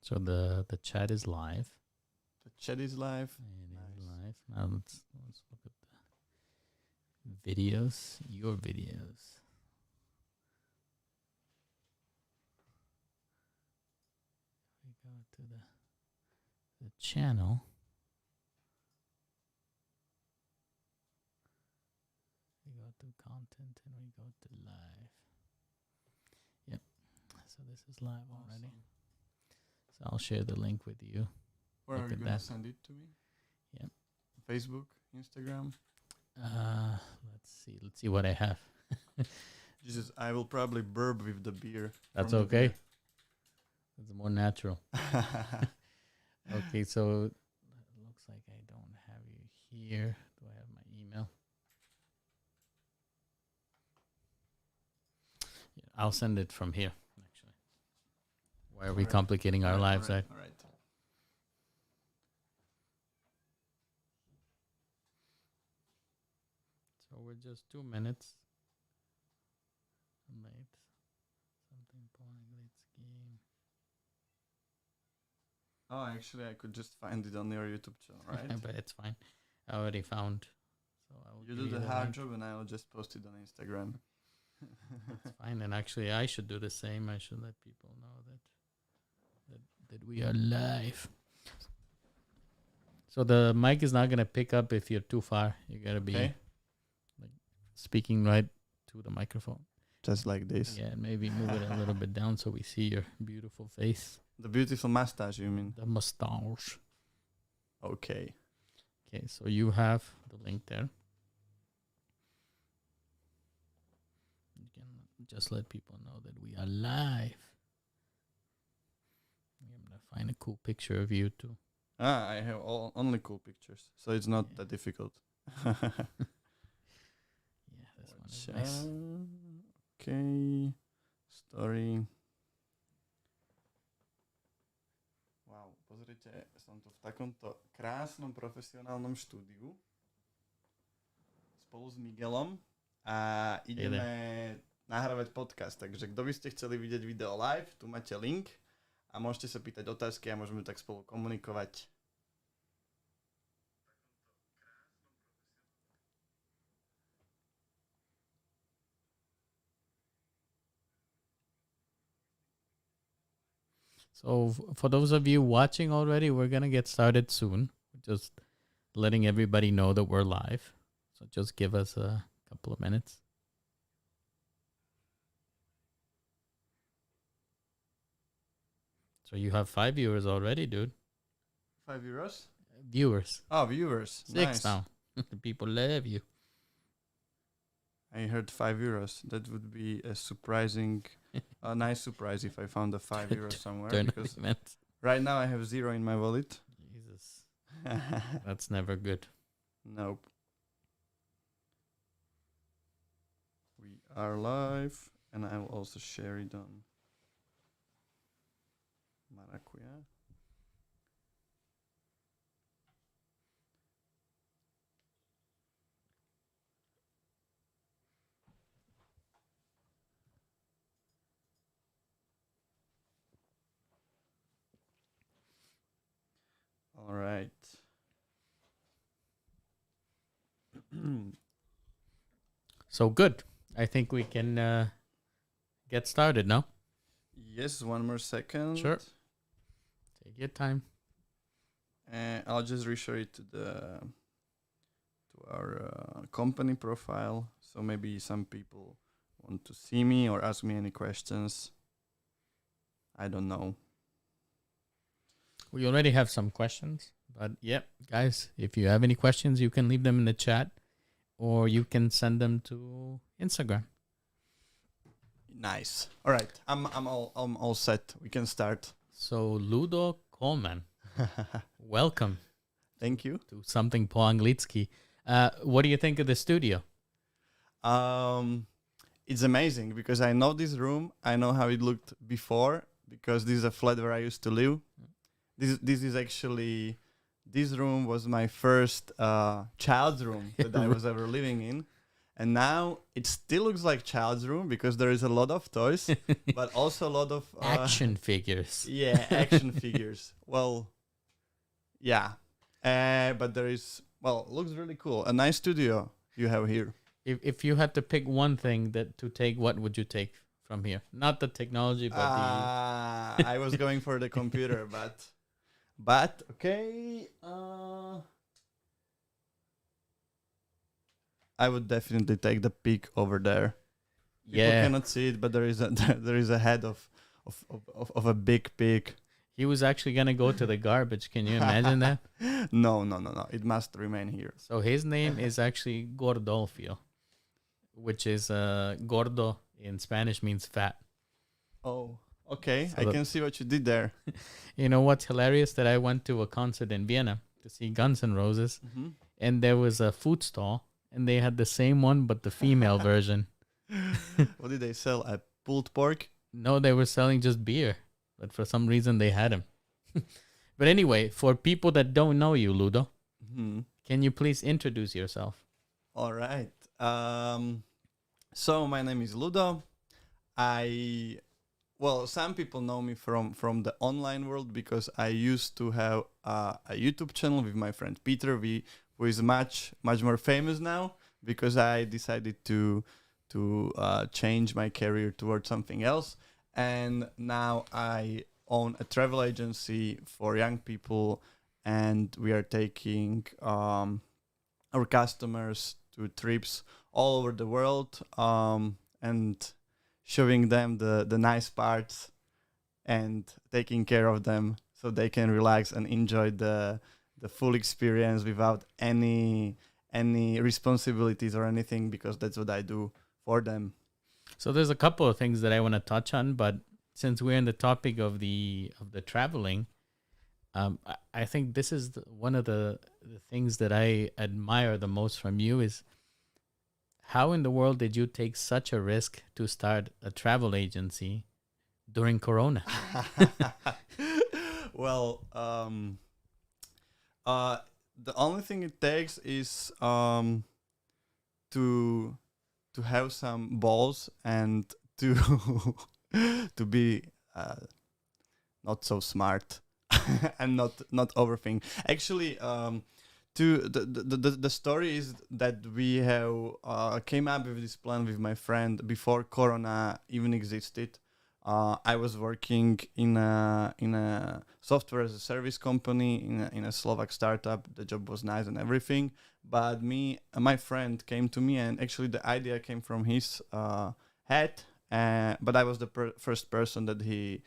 So the chat is live. The chat is live. It Nice. is live. Now let's look at the videos. Your videos. We go to the channel. We go to content and we go to live. Yep. So this is live already. So I'll share the link with you. Where Look are you at going to that. send it to me? Yep. Facebook, Instagram? Let's see what I have. Jesus, I will probably burp with the beer. That's from the okay. beer. It's more natural. Okay, so it looks like I don't have you here. Do I have my email? Yeah, I'll send it from here, actually. Why are we Alright. complicating our lives? All right. So we're just 2 minutes late. Something Anglicky. Oh, actually, I could just find it on your YouTube channel, right? But it's fine. I already found. So I will You give do the hard link. job, and I will just post it on Instagram. It's fine. And actually, I should do the same. I should let people know that we are live. So the mic is not gonna pick up if you're too far. You gotta be Okay, speaking right to the microphone. just like this. Yeah, and maybe move it a little bit down so we see your beautiful face. The beautiful mustache, you mean? The mustache. Okay. Okay, so you have the link there. You can just let people know that we are live. I'm gonna find a cool picture of you too. I have only cool pictures, so it's not Yeah. that difficult. Yeah, this one is nice. Okay. Story. Wow, pozrite, som tu v takomto krásnom profesionálnom štúdiu spolu s Miguelom a ideme nahrávať podcast, takže kto by ste chceli vidieť video live, tu máte link a môžete sa pýtať otázky a môžeme tak spolu komunikovať. So for those of you watching already, we're gonna get started soon. Just letting everybody know that we're live. So just give us a couple of minutes. So you have 5 viewers already, dude. €5? Viewers. Oh, viewers. 6 Nice. now. The people love you. I heard €5. That would be a surprising, a nice surprise if I found a €5 somewhere. Because Tournament. right now I have 0 in my wallet. Jesus. That's never good. Nope. We are live, and I will also share it on Maracuya. All right. So good. I think we can get started now. Yes, one more second. Sure. Take your time. I'll just reshare it to our company profile. So maybe some people want to see me or ask me any questions. I don't know. We already have some questions, but yep, guys, if you have any questions, you can leave them in the chat or you can send them to Instagram. Nice. All right. I'm all set. We can start. So Ludo Kolman, welcome Thank you. to Something po Anglicky. What do you think of the studio? It's amazing because I know this room. I know how it looked before because this is a flat where I used to live. This is actually, this room was my first child's room that I was ever living in. And now it still looks like child's room because there is a lot of toys, but also a lot of Action figures. Yeah, action figures. Well, yeah, but there is looks really cool. A nice studio you have here. If you had to pick one thing that to take, what would you take from here? Not the technology, but I was going for the computer, but okay. I would definitely take the peak over there. People cannot see it, but there is a head of a big pig. He was actually gonna go to the garbage. Can you imagine that? No. It must remain here. So his name is actually Gordolfio, which is gordo in Spanish means fat. Oh, okay. So I can see what you did there. You know what's hilarious? That I went to a concert in Vienna to see Guns N' Roses, and there was a food stall, and they had the same one but the female version. What did they sell? A pulled pork? No, they were selling just beer, but for some reason they had him. But anyway, for people that don't know you, Ludo, can you please introduce yourself? All right. So my name is Ludo. Some people know me from the online world because I used to have a YouTube channel with my friend Peter, who is much more famous now because I decided to change my career towards something else, and now I own a travel agency for young people, and we are taking our customers to trips all over the world, and showing them the nice parts and taking care of them so they can relax and enjoy the full experience without any responsibilities or anything, because that's what I do for them. So there's a couple of things that I want to touch on, but since we're in the topic of the traveling, I think this is one of the things that I admire the most from you is how in the world did you take such a risk to start a travel agency during Corona? Well, the only thing it takes is to have some balls and to to be not so smart and not overthink. Actually, the story is that we have came up with this plan with my friend before Corona even existed. I was working in a software as a service company in a Slovak startup. The job was nice and everything, but my friend came to me, and actually the idea came from his head. But I was the first person that he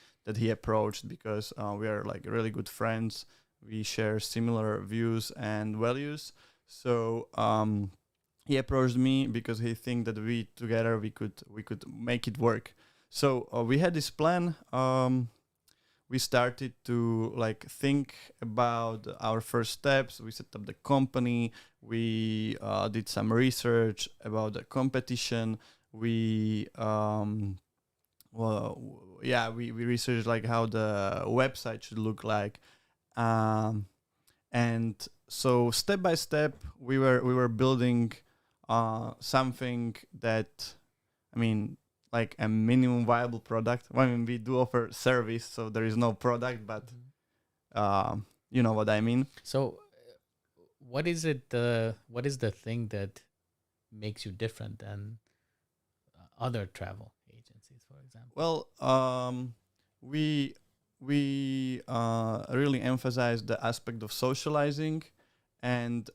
approached because we are like really good friends. We share similar views and values. So he approached me because he think that we together we could make it work. So we had this plan. We started to think about our first steps. We set up the company. We did some research about the competition. We we researched how the website should look like, and so step by step we were building something that, like a minimum viable product. We do offer service, so there is no product, but you know what I mean. So what is it? What is the thing that makes you different than other travel agencies, for example? Well, we really emphasize the aspect of socializing, and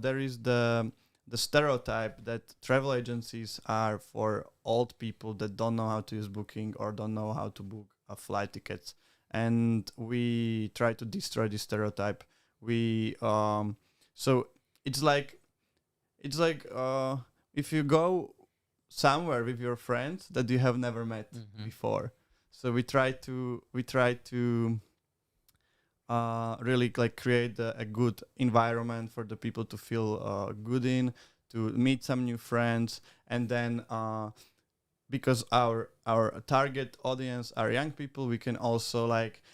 there is the stereotype that travel agencies are for old people that don't know how to use Booking or don't know how to book flight tickets, and we try to destroy this stereotype. We so it's like if you go somewhere with your friends that you have never met before. So we try to really create a good environment for the people to feel good in, to meet some new friends, and then because our target audience are young people, we can also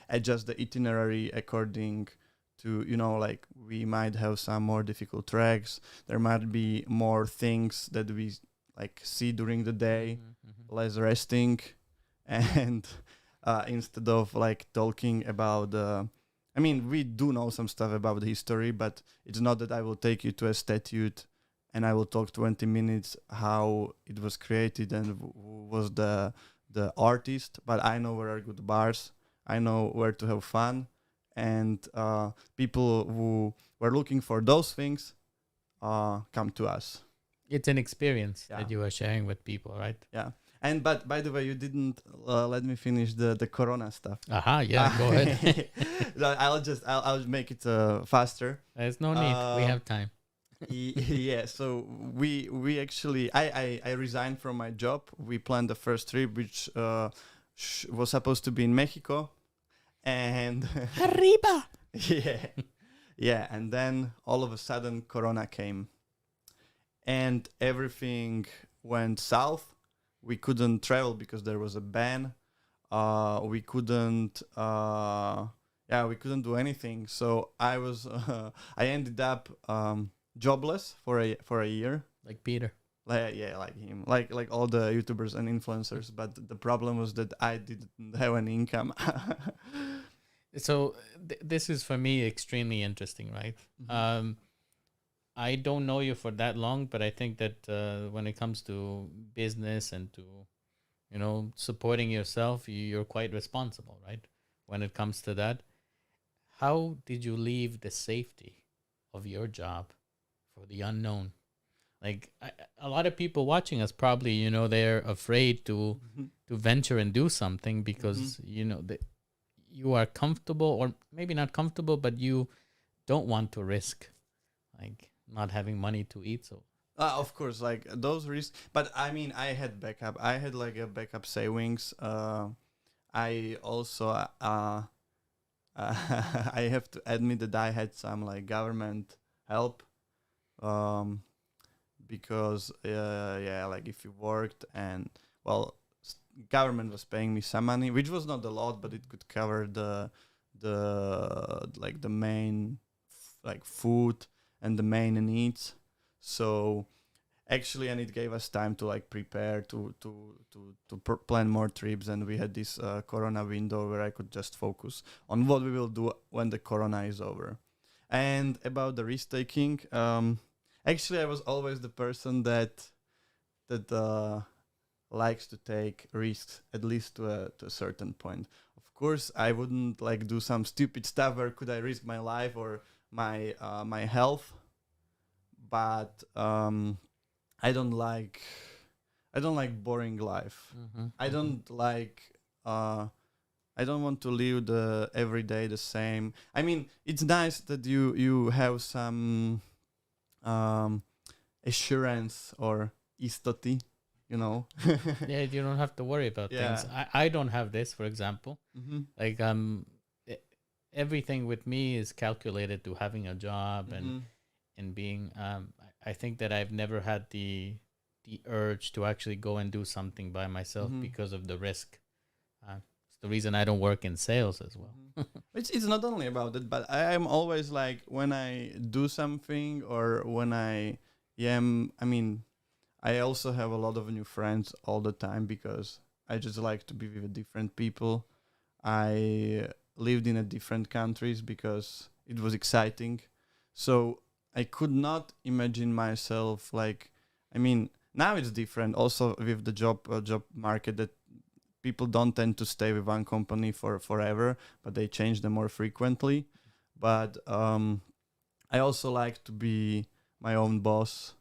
adjust the itinerary according to, like we might have some more difficult tracks. There might be more things that we like see during the day, less resting, and instead of like talking about we do know some stuff about the history, but it's not that I will take you to a statue and I will talk 20 minutes how it was created and who was the artist. But I know where are good bars, I know where to have fun, and people who were looking for those things come to us. It's an experience that you are sharing with people, right? Yeah. And but by the way, you didn't let me finish the Corona stuff. Aha, yeah, go ahead. I'll make it faster. There's no need. We have time. Yeah. So we actually I resigned from my job. We planned the first trip, which was supposed to be in Mexico, and Arriba. Yeah. And then all of a sudden, Corona came, and everything went south. We couldn't travel because there was a ban. We couldn't do anything. So I ended up jobless for a year. Like Peter. Like him. Like all the YouTubers and influencers. But the problem was that I didn't have any income. So this is for me extremely interesting, right? Mm-hmm. I don't know you for that long, but I think that when it comes to business and to, supporting yourself, you're quite responsible, right? When it comes to that. How did you leave the safety of your job for the unknown? Like a lot of people watching us probably, they're afraid to venture and do something because, you are comfortable, or maybe not comfortable, but you don't want to risk like not having money to eat. So of course, like those risks, but I had backup. I had like a backup savings. I also I have to admit that I had some like government help, because like if you worked and government was paying me some money, which was not a lot, but it could cover the main like food and the main needs. So actually, and it gave us time to like prepare to plan more trips, and we had this Corona window where I could just focus on what we will do when the Corona is over. And about the risk taking, actually, I was always the person that likes to take risks, at least to a certain point. Of course, I wouldn't like do some stupid stuff where could I risk my life or my health, but I don't like boring life. I don't want to live the every day the same. It's nice that you have some assurance or istoty, yeah, you don't have to worry about things. I don't have this, for example. Like everything with me is calculated to having a job and being I think that I've never had the urge to actually go and do something by myself because of the risk. It's the reason I don't work in sales as well. It's not only about it, but I am always like, when I do something or when I also have a lot of new friends all the time because I just like to be with different people. I lived in a different countries because it was exciting. So I could not imagine myself like, now it's different also with the job market, that people don't tend to stay with one company for forever, but they change them more frequently. But I also like to be my own boss,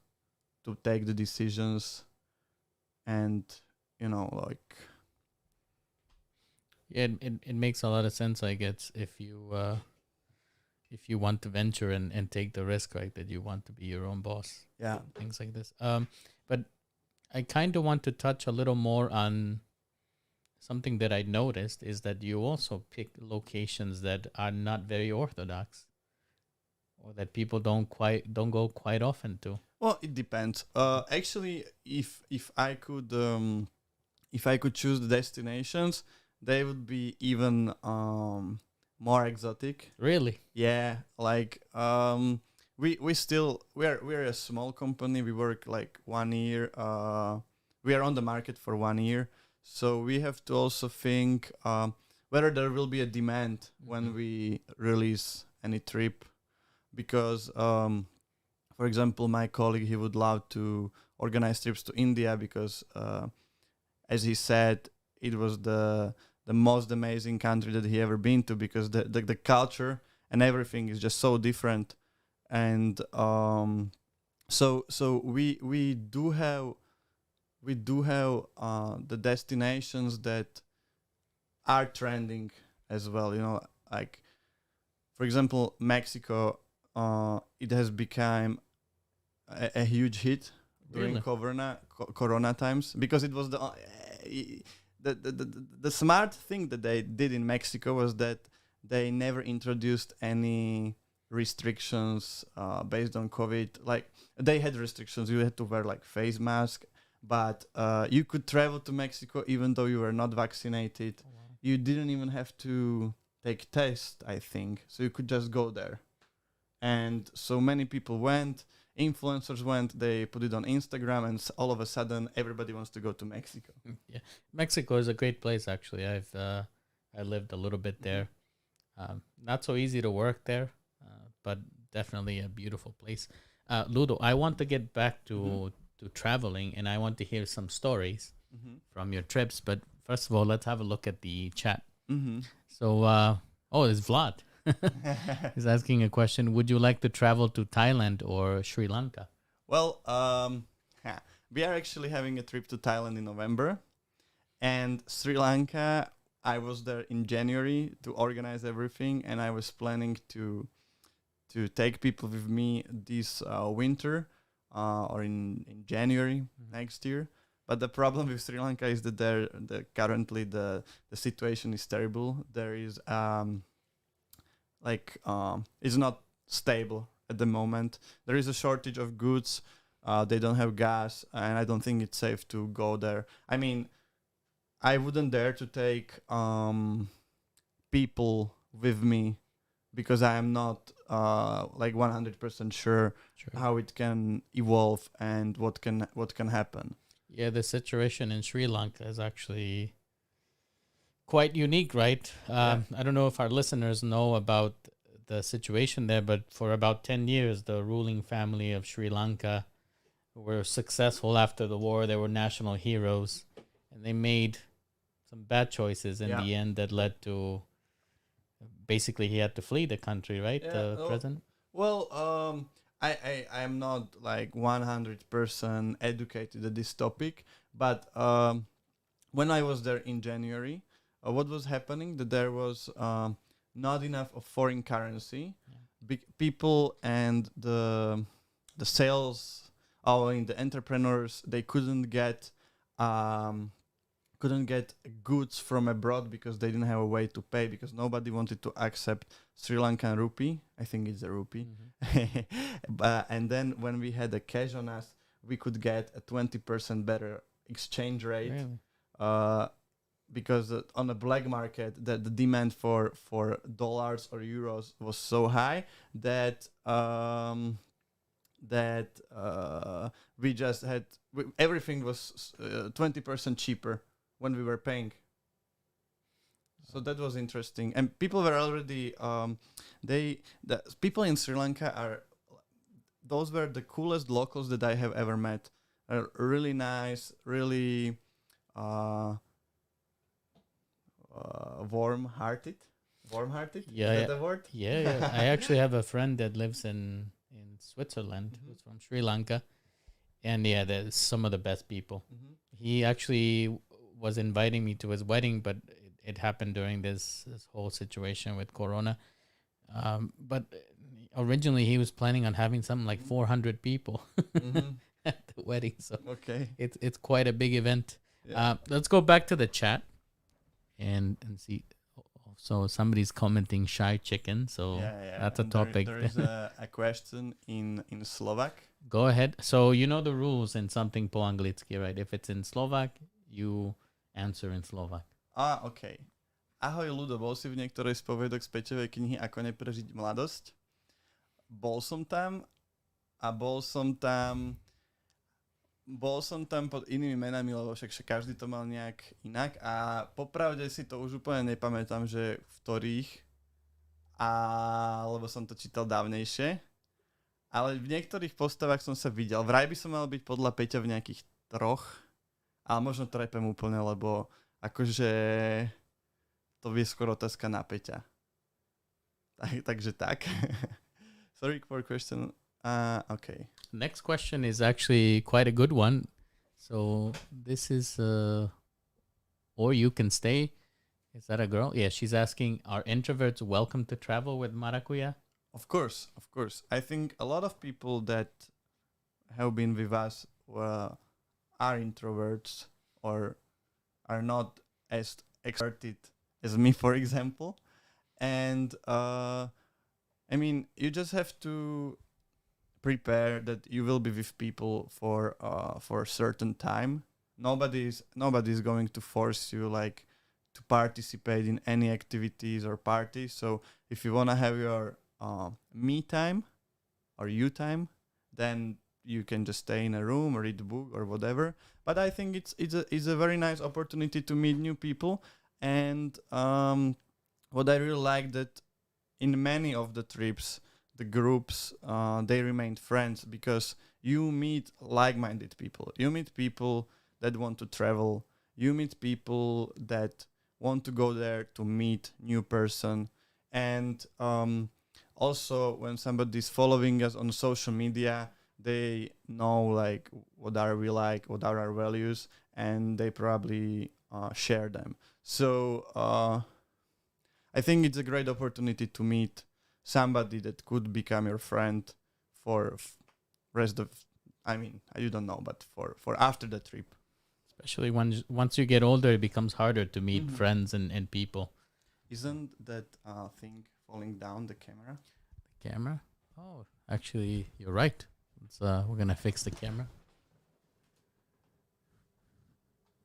to take the decisions, and Yeah, it makes a lot of sense, I guess, if you want to venture and take the risk, right, that you want to be your own boss. Yeah. Things like this. But I kind of want to touch a little more on something that I noticed is that you also pick locations that are not very orthodox, or that people don't go quite often to. Well, it depends. Actually, if I could choose the destinations, they would be even more exotic. Really? Yeah, like we're a small company. We work like 1 year. We are on the market for 1 year, so we have to also think whether there will be a demand when we release any trip, because for example, my colleague, he would love to organize trips to India because as he said, it was the most amazing country that he ever been to, because the culture and everything is just so different. And so we do have the destinations that are trending as well, like for example, Mexico. It has become a huge hit during Really? corona times, because it was the smart thing that they did in Mexico was that they never introduced any restrictions based on COVID. Like, they had restrictions; you had to wear like face mask, but you could travel to Mexico even though you were not vaccinated. Oh, wow. You didn't even have to take test, I think, so you could just go there. And so many people went, influencers went, they put it on Instagram, and all of a sudden everybody wants to go to Mexico. Yeah, Mexico is a great place. Actually, I lived a little bit there. Not so easy to work there, but definitely a beautiful place. Ludo, I want to get back to traveling, and I want to hear some stories from your trips. But first of all, let's have a look at the chat. So, it's Vlad. He's asking a question. Would you like to travel to Thailand or Sri Lanka? Well, we are actually having a trip to Thailand in November, and Sri Lanka, I was there in January to organize everything, and I was planning to take people with me this winter or in January next year. But the problem with Sri Lanka is that currently the situation is terrible. There is it's not stable at the moment. There is a shortage of goods. They don't have gas, and I don't think it's safe to go there. I mean, I wouldn't dare to take people with me, because I am not 100% sure how it can evolve and what can happen. Yeah, the situation in Sri Lanka is actually quite unique, right? I don't know if our listeners know about the situation there, but for about 10 years, the ruling family of Sri Lanka were successful after the war. They were national heroes, and they made some bad choices in the end that led to basically he had to flee the country, right? The president. Well, I am not like 100% educated at this topic, but when I was there in January, what was happening, that there was not enough of foreign currency. People and the sales, the entrepreneurs, they couldn't get goods from abroad because they didn't have a way to pay, because nobody wanted to accept Sri Lankan rupee. I think it's a rupee. And then when we had the cash on us, we could get a 20% better exchange rate. Really? Because on the black market, the demand for dollars or euros was so high that we just had everything was 20% cheaper when we were paying. So that was interesting, and people were already the people in Sri Lanka those were the coolest locals that I have ever met. Really nice, really warm-hearted. Yeah, Is that the word? Yeah. I actually have a friend that lives in Switzerland, who's from Sri Lanka, and there's some of the best people. He actually was inviting me to his wedding, but it happened during this whole situation with Corona. But originally he was planning on having something like 400 people at the wedding. So it's quite a big event. Yeah. Let's go back to the chat and see. So somebody's commenting shy chicken. So that's a topic. There is a question in Slovak. Go ahead. So you know the rules in something po anglicky, right? If it's in Slovak, you answer in Slovak. Okay. Ahoj Ludo, bol si v niektorej z poviedok z Peťovej knihy Ako neprežiť mladosť? Bol som tam a bol som tam pod inými menami, lebo však každý to mal nejak inak a popravde si to už úplne nepamätám, že v ktorých, lebo som to čítal dávnejšie, ale v niektorých postavách som sa videl. Vraj by som mal byť podľa Peťa v nejakých 3, ale možno trepem úplne, lebo akože to vie skoro otázka na Peťa. Takže tak. Sorry for question. Okay. Next question is actually quite a good one. So this is, or you can stay. Is that a girl? Yeah, she's asking, are introverts welcome to travel with Maracuya? Of course. I think a lot of people that have been with us are introverts or are not as extroverted as me, for example. And I mean, you just have to prepare that you will be with people for a certain time. Nobody's going to force you like to participate in any activities or parties. So if you wanna have your me time or you time, then you can just stay in a room or read a book or whatever. But I think it's a very nice opportunity to meet new people. And what I really like that in many of the trips, the groups, they remained friends because you meet like-minded people. You meet people that want to travel. You meet people that want to go there to meet new person. And also when somebody's following us on social media, they know like what are we like, what are our values, and they probably share them. So I think it's a great opportunity to meet somebody that could become your friend for rest of, I mean, you don't know, but for after the trip. Especially once you get older, it becomes harder to meet friends and people. Isn't that thing falling down, the camera? The camera? Oh, actually, you're right. We're going to fix the camera.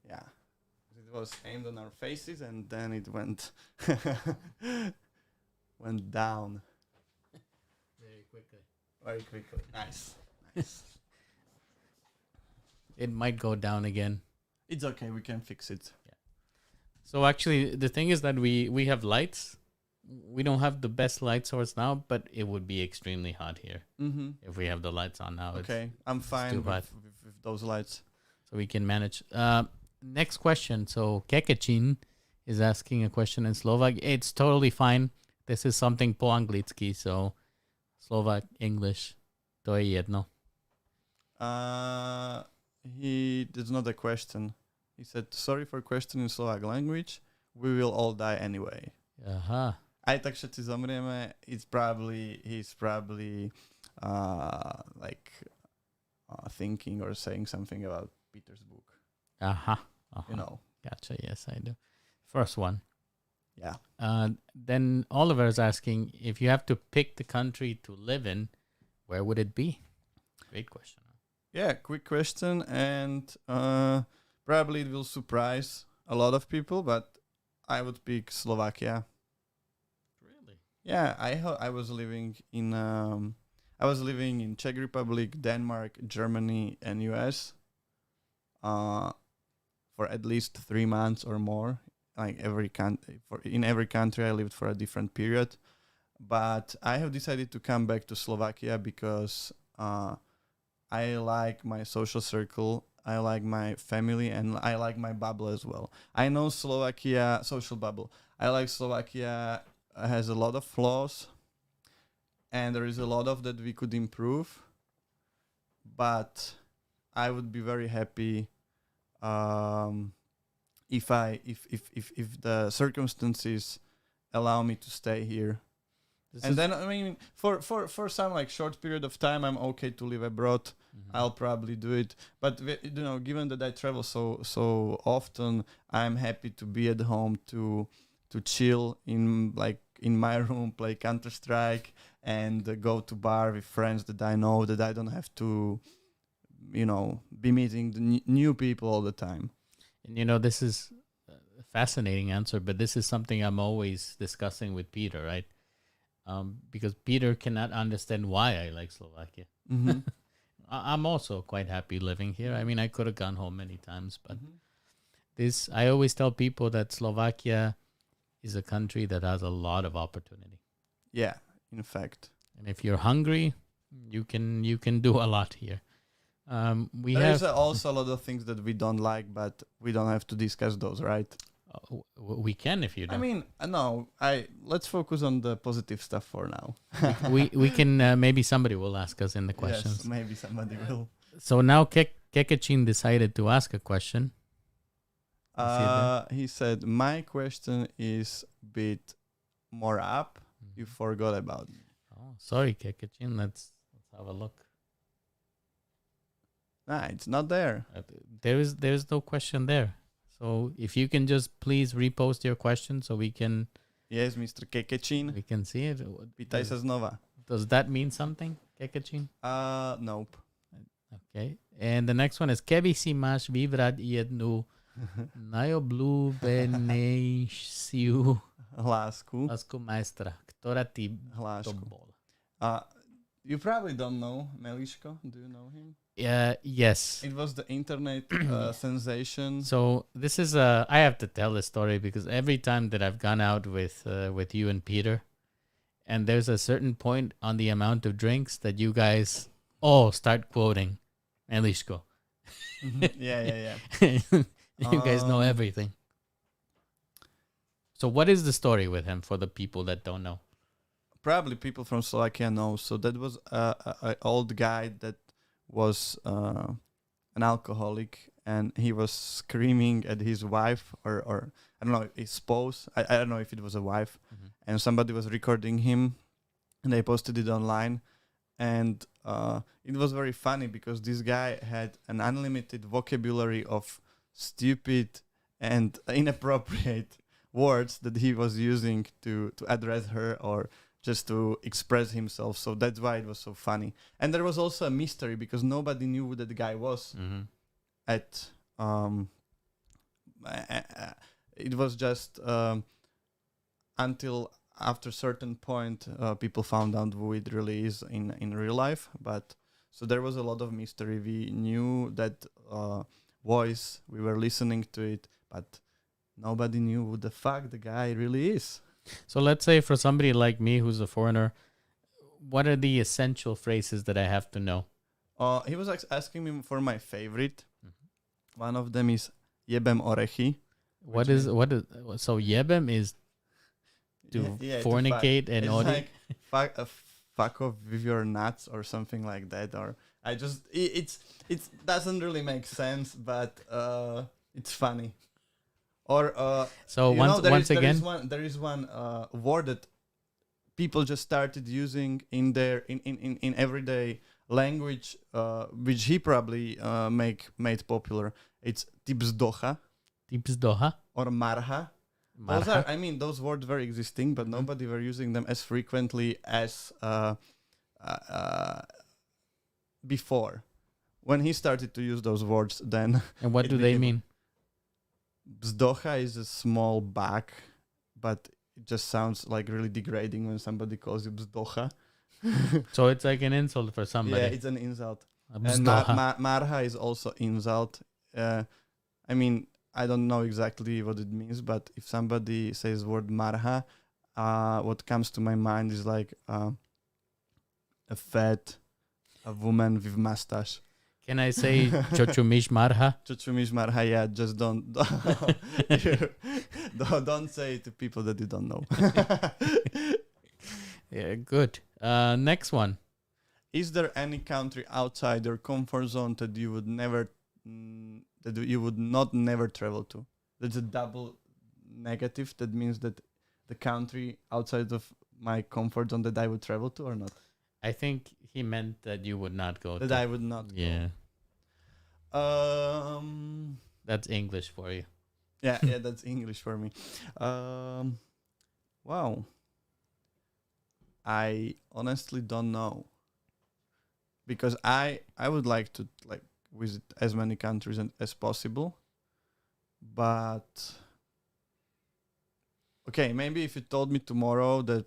Yeah. It was aimed on our faces and then it went went down. Very quickly. Nice. It might go down again. It's okay. We can fix it. Yeah. So actually, the thing is that we have lights. We don't have the best light source now, but it would be extremely hot here if we have the lights on now. Okay, I'm fine with those lights. So we can manage. Next question. So Kekechin is asking a question in Slovak. It's totally fine. This is something po anglicky, so Slovak, English, to je jedno. There's not a question. He said, sorry for question in Slovak language. We will all die anyway. Aha. Aj tak všetci zomrieme. He's probably thinking or saying something about Peter's book. Aha. You know. Gotcha. Yes, I do. First one. Yeah. Then Oliver is asking, if you have to pick the country to live in, where would it be? Great question. Yeah, quick question, and probably it will surprise a lot of people, but I would pick Slovakia. Really? Yeah, I was living in Czech Republic, Denmark, Germany, and US for at least 3 months or more. Like in every country I lived for a different period, but I have decided to come back to Slovakia because I like my social circle, I like my family, and I like my bubble as well. I know Slovakia, social bubble. I like Slovakia has a lot of flaws, and there is a lot of that we could improve, but I would be very happy if the circumstances allow me to stay here. Then I mean for some like short period of time I'm okay to live abroad. I'll probably do it, but you know, given that I travel so often, I'm happy to be at home to chill in my room, play Counter-Strike, and go to bar with friends that I know, that I don't have to, you know, be meeting the new people all the time. And you know, this is fascinating answer, but this is something I'm always discussing with Peter, right? Because Peter cannot understand why I like Slovakia. Mm-hmm. I'm also quite happy living here. I mean, I could have gone home many times, but Mm-hmm. this, I always tell people that Slovakia is a country that has a lot of opportunity. Yeah, in fact. And if you're hungry, you can do a lot here. We There is have also a lot of things that we don't like, but we don't have to discuss those, right? we can if you I don't. mean, no. Let's focus on the positive stuff for now. We can maybe somebody will ask us in the questions. Yes, maybe somebody will. So now Kekachin decided to ask a question. He said, "My question is a bit more up. You forgot about me." Oh, sorry, Kekachin. Let's have a look. Nah, it's not there. There's no question there. So if you can just please repost your question so we can Yes, Mr. Kekechin. see it. Pýtaj sa znova. Does that mean something, Kekachin? Nope. Okay. And the next one is Keby si máš vybrať jednu najobľúbenejšiu Lásku. majstra, ktorá ty to Hlášku. bola? You probably don't know Meliško. Do you know him? Yes. It was the internet sensation. So this is I have to tell this story because every time that I've gone out with you and Peter, and there's a certain point on the amount of drinks that you guys all start quoting Melishko. Yeah. You guys know everything. So what is the story with him for the people that don't know? Probably people from Slovakia know. So that was a old guy that was an alcoholic, and he was screaming at his wife or I don't know, his spouse. I don't know if it was a wife, and somebody was recording him, and they posted it online, and it was very funny because this guy had an unlimited vocabulary of stupid and inappropriate words that he was using to address her or just to express himself. So that's why it was so funny. And there was also a mystery because nobody knew who that guy was. At it was just until after certain point people found out who it really is in real life. But so there was a lot of mystery. We knew that voice, we were listening to it, but nobody knew who the fuck the guy really is. So let's say for somebody like me who's a foreigner, what are the essential phrases that I have to know? He was asking me for my favorite. One of them is jebem orechy. So jebem is to fornicate to and it's order. Like fuck off with your nuts or something like that. Or I just it doesn't really make sense, but it's funny. Or so once again, there is one word that people just started using in their in everyday language, which he probably made popular. It's tipsdocha or marha. Those words were existing, but nobody were using them as frequently as before. When he started to use those words, then and what do they mean? Bzdocha is a small bag, but it just sounds like really degrading when somebody calls you bzdocha. So it's like an insult for somebody. Yeah, it's an insult. And Bzdocha. marha is also insult. I don't know exactly what it means, but if somebody says word marha, what comes to my mind is like a woman with mustache. Can I say chochumish marha? Chochumish marha, yeah, just don't say it to people that you don't know. Yeah, good. Next one. Is there any country outside your comfort zone that you would never never travel to? That's a double negative. That means that the country outside of my comfort zone that I would travel to or not? I think he meant that you would not go. That I would not. Yeah. Go. That's English for you. Yeah, that's English for me. Wow. I honestly don't know. Because I would like to visit as many countries as possible, but Okay, maybe if you told me tomorrow that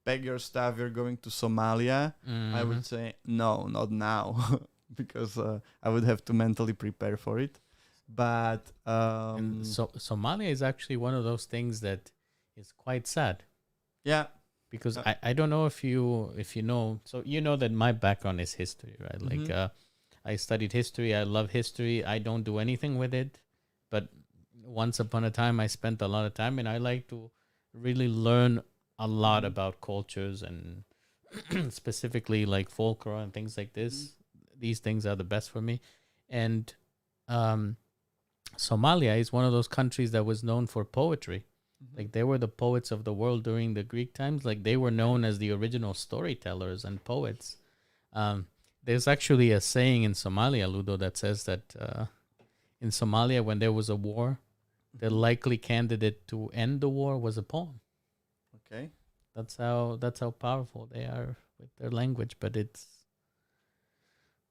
pack your stuff, you're going to Somalia, I would say no, not now, because I would have to mentally prepare for it. But And so Somalia is actually one of those things that is quite sad yeah, because Uh, I don't know if you know, so you know that my background is history, right? Like mhm. I studied history. I love history. I don't do anything with it, but once upon a time I spent a lot of time, and I like to really learn a lot Mhm. about cultures and specifically like folklore and things like Mhm. this. These things are the best for me. And um, Somalia is one of those countries that was known for poetry. Mhm. Like they were the poets of the world during the Greek times. Like they were Okay. known as the original storytellers and poets. Um, there's actually a saying in Somalia, Ludo, that says that in Somalia, when there was a war, the Mhm. likely candidate to end the war was a poem. Okay. That's how powerful they are with their language. But it's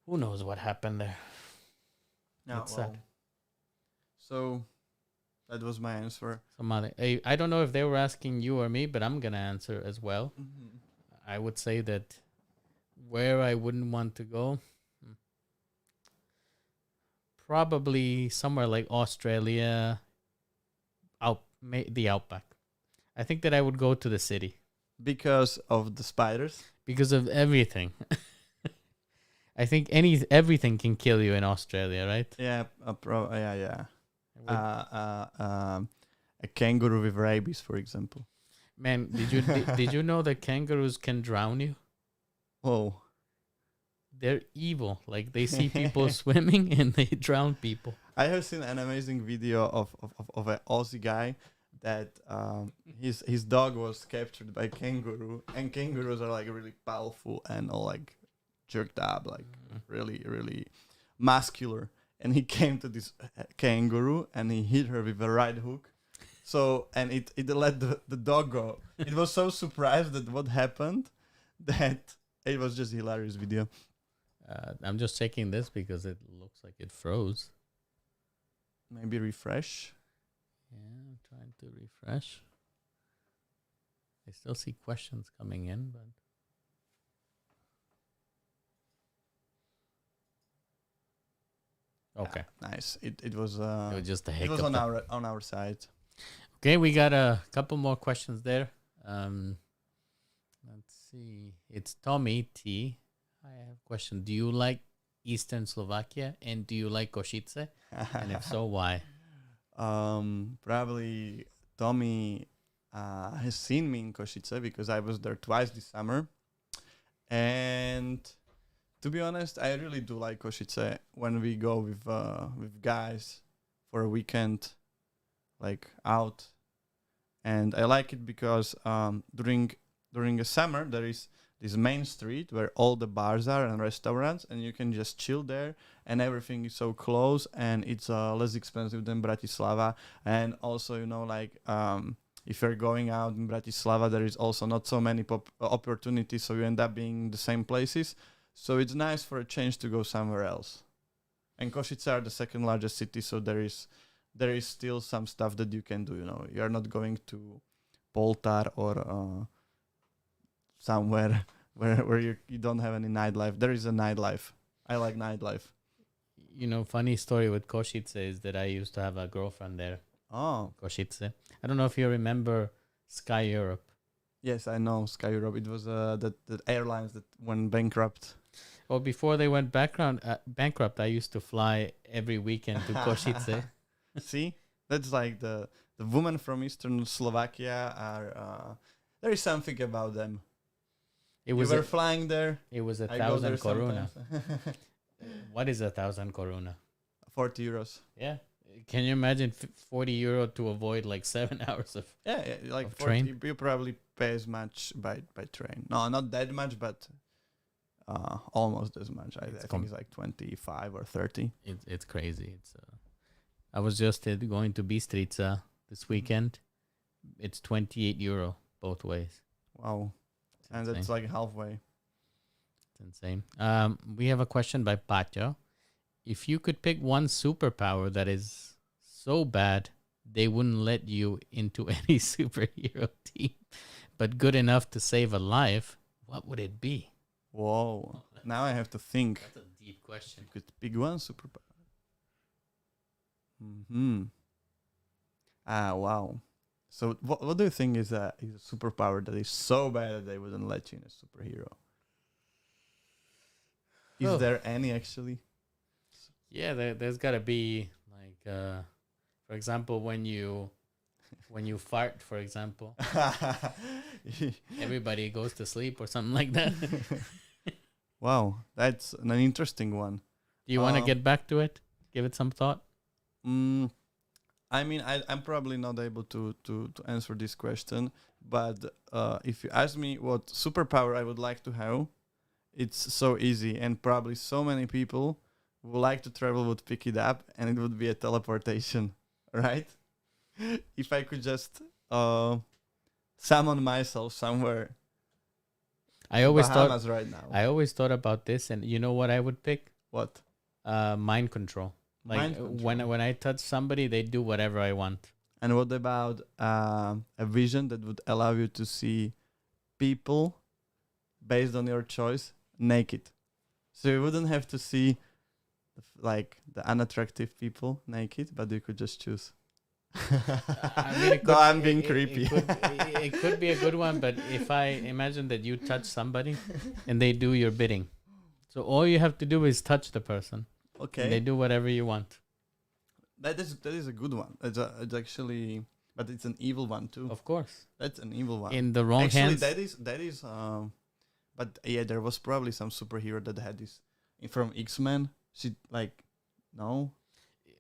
who knows what happened there. Yeah. It's sad. Well. So that was my answer. Somalia. I don't know if they were asking you or me, but I'm gonna answer as well. Mhm. I would say that where I wouldn't want to go, hmm, probably somewhere like Australia, the outback. I think that I would go to the city Because of the spiders. because of everything. I think everything can kill you in Australia, right? Yeah. Yeah. Yeah. With A kangaroo with rabies, for example. man, did you know that kangaroos can drown you? Oh. They're evil. Like they see people swimming and they drown people. I have seen an amazing video of an Aussie guy that his dog was captured by kangaroo, and kangaroos are like really powerful and all like jerked up, like really really muscular. And he came to this kangaroo and he hit her with a right hook. So and it let the dog go. It was so surprised at what happened that it was just hilarious video. I'm just checking this because it looks like it froze. Maybe refresh. Yeah, I'm trying to refresh. I still see questions coming in, but okay. Nice. It was It was just a it was hiccup there. on our side. Okay, we got a couple more questions there. Um, let's see. It's Tommy T. I have a question. Do you like Eastern Slovakia and do you like Košice? And if so, why? Probably Tommy has seen me in Košice because I was there twice this summer. And to be honest, I really do like Košice when we go with guys for a weekend, like out. And I like it because during the summer there is this main street where all the bars are and restaurants, and you can just chill there, and everything is so close, and it's less expensive than Bratislava. And also, like if you're going out in Bratislava, there is also not so many opportunities, so you end up being in the same places. So it's nice for a change to go somewhere else. And Košice are the second largest city, so there is still some stuff that you can do. You're not going to Poltar or somewhere where you don't have any nightlife. There is a nightlife. I like nightlife. Funny story with Košice is that I used to have a girlfriend there, Oh, Košice. I don't know if you remember Sky Europe. yes, I know Sky Europe. It was the airlines that went bankrupt. Well, before they went bankrupt, I used to fly every weekend to Košice. See, that's like the women from Eastern Slovakia are. There is something about them. It You was were flying there. it was a I go there thousand koruna. sometimes. What is a thousand koruna? 40 euros. Yeah. Can you imagine 40 euro to avoid like 7 hours of Yeah, like Of 40. train? You probably pay as much by train. No, not that much, but almost as much. I It's think it's like 25 or 30. it's crazy. I was just going to Bistrica this weekend. It's 28 euro both ways. Wow. It's And insane. that's like halfway. It's insane. We have a question by Patio. If you could pick one superpower that is so bad they wouldn't let you into any superhero team, but good enough to save a life, what would it be? Whoa. Now I have to think. That's a deep question. You could pick one superpower. Hmm. Ah, wow. So what do you think is a superpower that is so bad that they wouldn't let you in a superhero? Is there any actually? Yeah, there's got to be like, for example, when you fart, for example, everybody goes to sleep or something like that. Wow, that's an interesting one. Do you want to get back to it? Give it some thought. I mean, I'm probably not able to answer this question, but if you ask me what superpower I would like to have, it's so easy, and probably so many people who like to travel would pick it up, and it would be a teleportation, right? If I could just summon myself somewhere. I always Bahamas right now. I always thought about this, and you know what I would pick? What? Mind control. Like when I touch somebody, they do whatever I want. And what about a vision that would allow you to see people based on your choice naked? So you wouldn't have to see the unattractive people naked, but you could just choose. I mean, I'm being creepy. It could be a good one, but if I imagine that you touch somebody and they do your bidding, so all you have to do is touch the person. Okay. And they do whatever you want. That is a good one. It's actually, but it's an evil one too. Of course. That's an evil one. In the wrong hands. That is. But yeah, there was probably some superhero that had this from X-Men. No.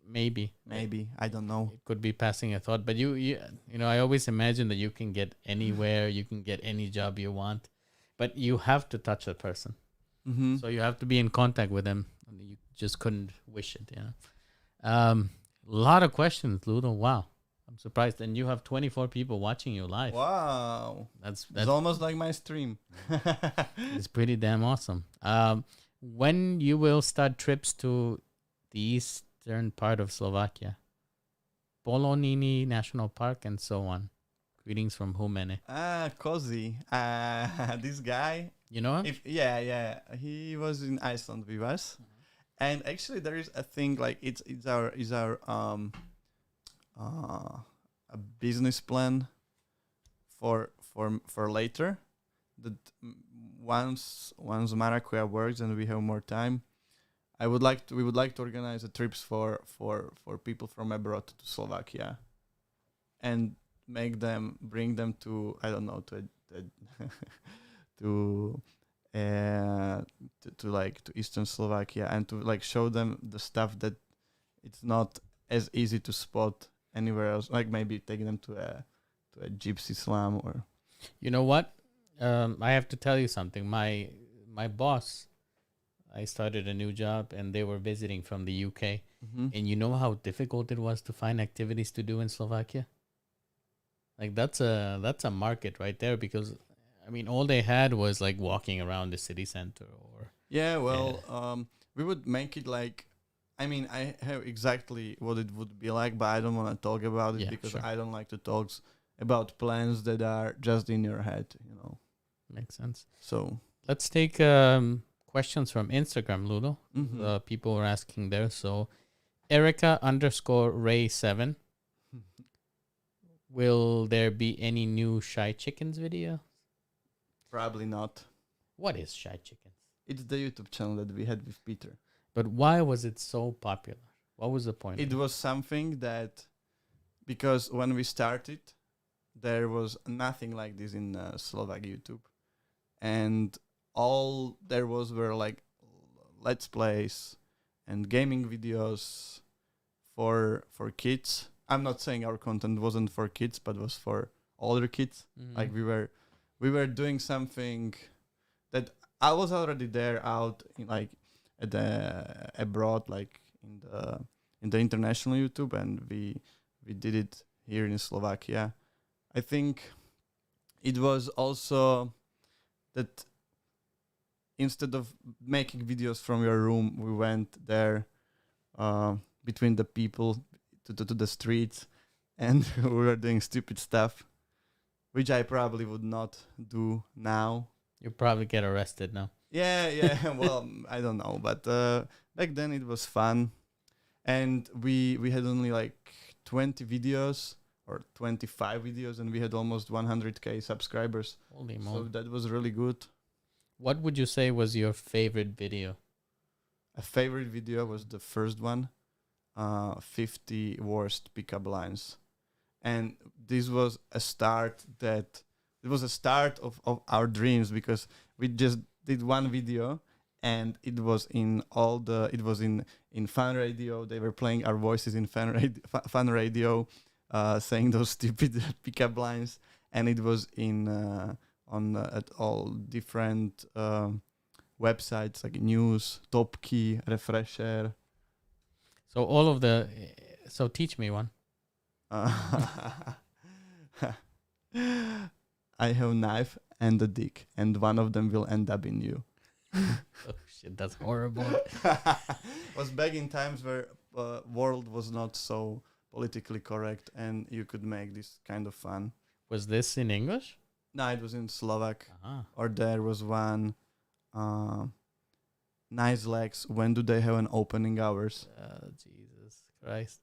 Maybe I don't know. It could be passing a thought, but you know, I always imagine that you can get anywhere, you can get any job you want, but you have to touch a person. Mm-hmm. So you have to be in contact with them. You just couldn't wish it, you know. A lot of questions, Ludo. Wow, I'm surprised. And you have 24 people watching you live. Wow, that's almost like my stream. It's pretty damn awesome. When you will start trips to the eastern part of Slovakia, Poloniny National Park, and so on. Greetings from Humene. Cozy. This guy. You know him? Yeah. He was in Iceland with us. And actually, there is a thing it's our a business plan for later. That once Maracuja works and we have more time, we would like to organize a trips for people from abroad to Slovakia, and bring them to, I don't know, to Eastern Slovakia, and to show them the stuff that it's not as easy to spot anywhere else. Like maybe take them to a gypsy slum or. You know what? I have to tell you something. My boss, I started a new job and they were visiting from the UK. Mm-hmm. And you know how difficult it was to find activities to do in Slovakia? Like that's a market right there, because I mean, all they had was like walking around the city center or. Yeah, well, we would make it I mean, I have exactly what it would be like, but I don't want to talk about it because I don't like to talk about plans that are just in your head, you know. Makes sense. So let's take questions from Instagram, Ludo. Mm-hmm. People were asking there. So Erica_Ray7. Will there be any new Shy Chickens video? Probably not. What is Shy Chickens? It's the YouTube channel that we had with Peter. But why was it so popular? What was the point? It was something that, because when we started, there was nothing like this in Slovak YouTube. And all there was were let's plays and gaming videos for kids. I'm not saying our content wasn't for kids, but was for older kids. Mm-hmm. Like we were doing something that I was already there out at the abroad, like in the international YouTube, and we did it here in Slovakia. I think it was also that instead of making videos from your room, we went there between the people to the streets, and we were doing stupid stuff, which I probably would not do now. You probably get arrested now. Yeah. Well, I don't know, but back then it was fun, and we had only like 20 videos or 25 videos, and we had almost 100k subscribers. Holy So moly. that was really good. What would you say was your favorite video? A favorite video was the first one, 50 worst pickup lines, and this was a start of our dreams, because we just did one video, and it was in Fun Radio. They were playing our voices in Fun Radio, saying those stupid pickup lines, and it was at all different websites like News, Top Key, Refresher. So so teach me one. I have a knife and a dick, and one of them will end up in you. Oh shit, that's horrible. Was back in times where world was not so politically correct, and you could make this kind of fun. Was this in English? No, it was in Slovak. Uh-huh. Or there was one, nice legs. When do they have an opening hours? Jesus Christ.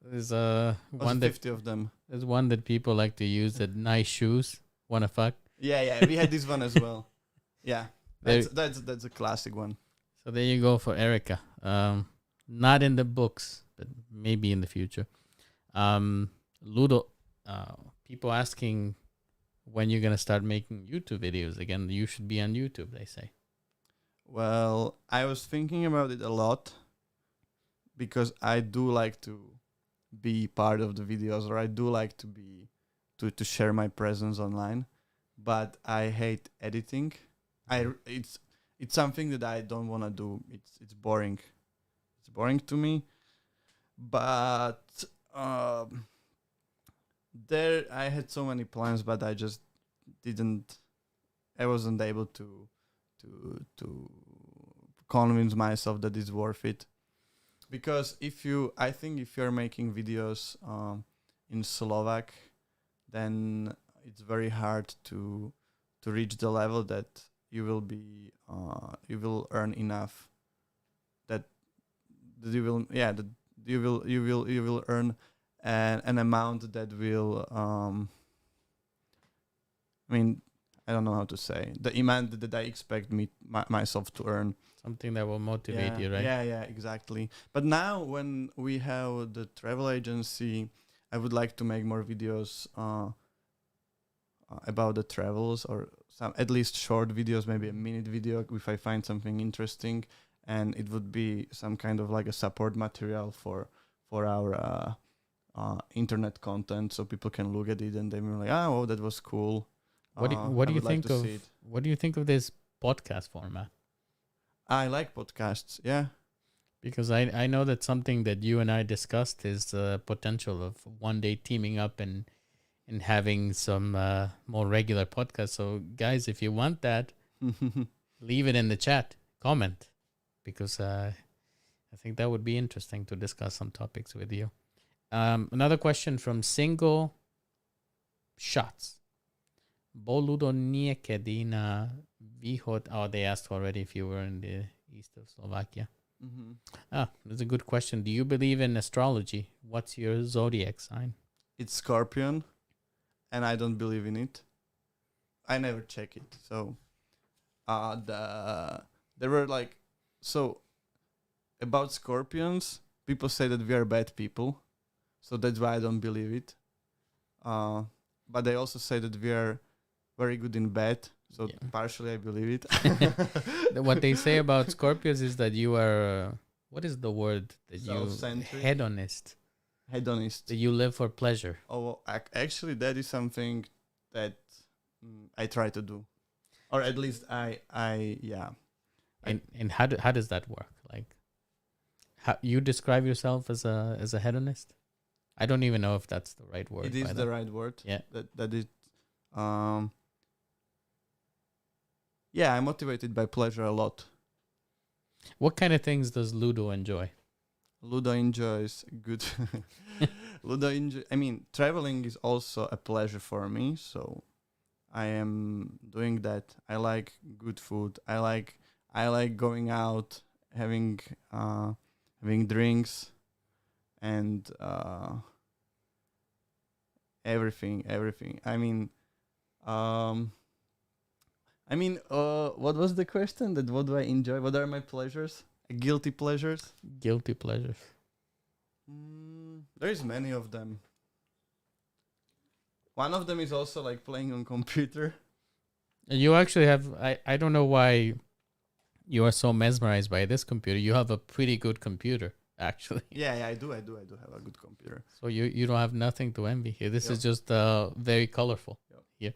There's Was one that 50 of them. there's one that people like to use, that nice shoes. Wanna fuck? Yeah, we had this one as well. Yeah, that's a classic one. So there you go for Erica. Not in the books, but maybe in the future. Ludo, people asking when you're gonna start making YouTube videos again. You should be on YouTube, they say. Well, I was thinking about it a lot, because I do like to be part of the videos, or I do like to to share my presence online, but I hate editing. It's something that I don't want to do. It's boring. It's boring to me. But there I had so many plans, but I just didn't. I wasn't able to convince myself that it's worth it. Because I think if you're making videos in Slovak, then it's very hard to reach the level that you will earn enough, that you will earn an amount that will I mean, I don't know how to say the amount that I expect myself to earn. Something that will motivate you, right? Yeah, exactly. But now when we have the travel agency, I would like to make more videos about the travels, or some at least short videos, maybe a minute video if I find something interesting, and it would be some kind of like a support material for our internet content, so people can look at it and they're like, oh, that was cool. What do you think of this podcast format? I like podcasts, yeah. Because I know that something that you and I discussed is the potential of one day teaming up and having some more regular podcasts. So guys, if you want that, leave it in the chat, comment, because I think that would be interesting to discuss some topics with you. Another question from Single Shots. Boludo niekedy na východ. Oh, they asked already if you were in the east of Slovakia. Mm-hmm. That's a good question. Do you believe in astrology? What's your zodiac sign? It's Scorpion, and I don't believe in it. I never check it. So, there were about Scorpions. People say that we are bad people, so that's why I don't believe it. But they also say that we are very good in bed, so partially I believe it. What they say about Scorpios is that you are, what is the word that you, hedonist. That you live for pleasure. Oh, actually, that is something that I try to do, or at least yeah. And how does that work? Like, how you describe yourself as a hedonist? I don't even know if that's the right word. It is the right word. Yeah. That is. Yeah, I'm motivated by pleasure a lot. What kind of things does Ludo enjoy? Ludo enjoys good. I mean, traveling is also a pleasure for me. So I am doing that. I like good food. I like going out, having having drinks, and everything. Um, what was the question? That what do I enjoy? What are my pleasures? Guilty pleasures? Guilty pleasures. There is many of them. One of them is also like playing on computer. You actually have. I don't know why you are so mesmerized by this computer. You have a pretty good computer, actually. Yeah, I do have a good computer. So you don't have nothing to envy here. This is Yep. just very colorful Yep. here.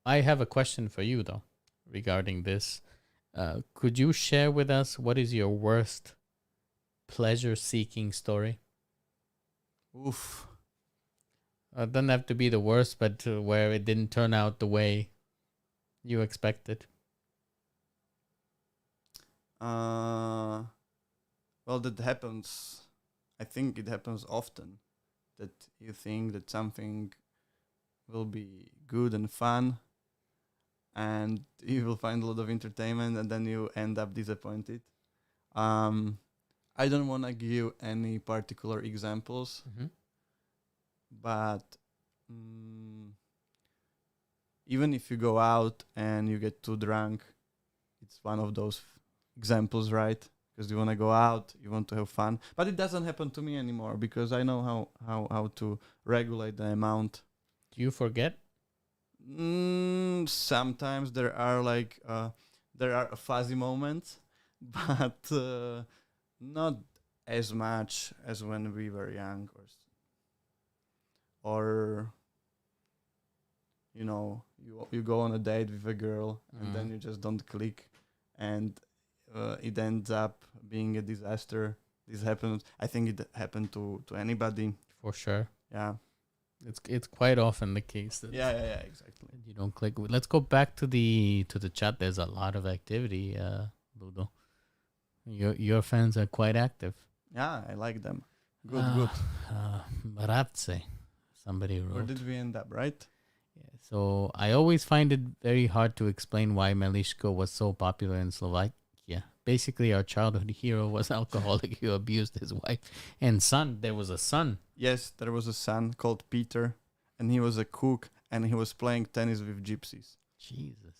I have a question for you though regarding this. Could you share with us what is your worst pleasure-seeking story? Oof. It doesn't have to be the worst, but where it didn't turn out the way you expected. Well, that happens. I think it happens often that you think that something will be good and fun, and you will find a lot of entertainment, and then you end up disappointed. I don't want to give any particular examples, but even if you go out and you get too drunk, it's one of those examples, right? Because you want to go out, you want to have fun, but it doesn't happen to me anymore because I know how to regulate the amount. Do you forget? Sometimes there are fuzzy moments, but not as much as when we were young, or you go on a date with a girl and then you just don't click, and it ends up being a disaster. This happens. I think it happened to anybody. For sure. Yeah. It's quite often the case that Yeah, exactly. you don't click. Let's go back to the chat. There's a lot of activity, Ludo. Your fans are quite active. Yeah, I like them. Good. Bratce, somebody wrote. Where did we end up, right? Yeah, so I always find it very hard to explain why Melishko was so popular in Slovakia. Basically, our childhood hero was alcoholic who abused his wife and son. There was a son. Yes, there was a son called Peter, and he was a cook, and he was playing tennis with gypsies. Jesus.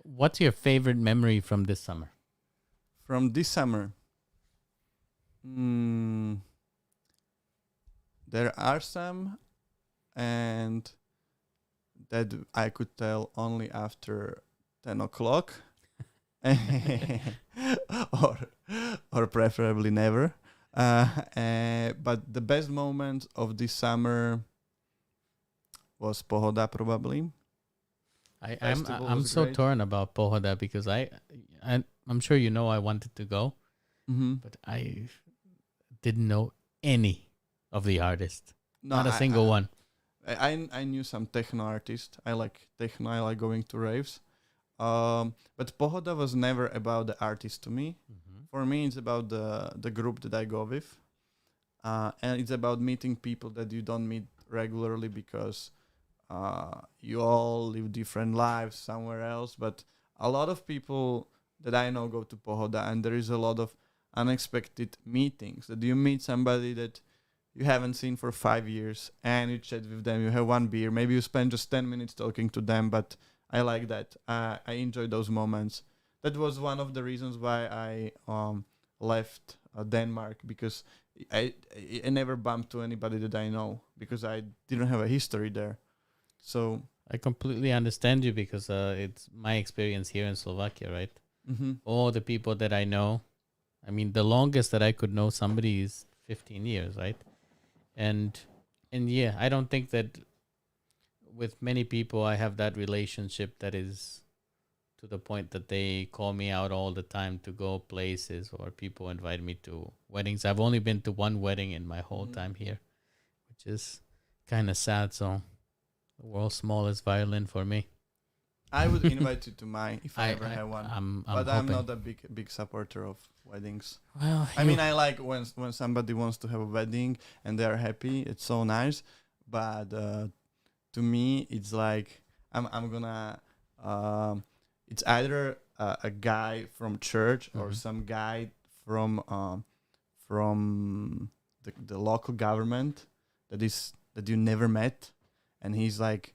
What's your favorite memory from this summer? From this summer? There are some, and that I could tell only after 10 o'clock. or preferably never. But the best moment of this summer was Pohoda, probably. I'm so great. torn about Pohoda because I'm sure you know I wanted to go, but I didn't know any of the artists. No, Not a single one. I knew some techno artists. I like techno. I like going to raves. But Pohoda was never about the artist to me. For me, it's about the group that I go with, and it's about meeting people that you don't meet regularly because you all live different lives somewhere else. But a lot of people that I know go to Pohoda, and there is a lot of unexpected meetings. That you meet somebody that you haven't seen for 5 years, and you chat with them. You have one beer. Maybe you spend just 10 minutes talking to them, but I like that. I enjoy those moments. That was one of the reasons why I left Denmark, because I never bumped to anybody that I know because I didn't have a history there. So I completely understand you because it's my experience here in Slovakia, right? All the people that I know, I mean, the longest that I could know somebody is 15 years, right? And yeah, I don't think that with many people I have that relationship that is to the point that they call me out all the time to go places, or people invite me to weddings. I've only been to one wedding in my whole time here, which is kind of sad. So the world's smallest violin for me. I would invite you to mine if I ever I have one. I'm But I'm hoping. not a big supporter of weddings. Well, I mean, I like when somebody wants to have a wedding and they are happy. It's so nice. But to me, it's like I'm gonna. It's either a guy from church or Mhm. some guy from the local government that you never met, and he's like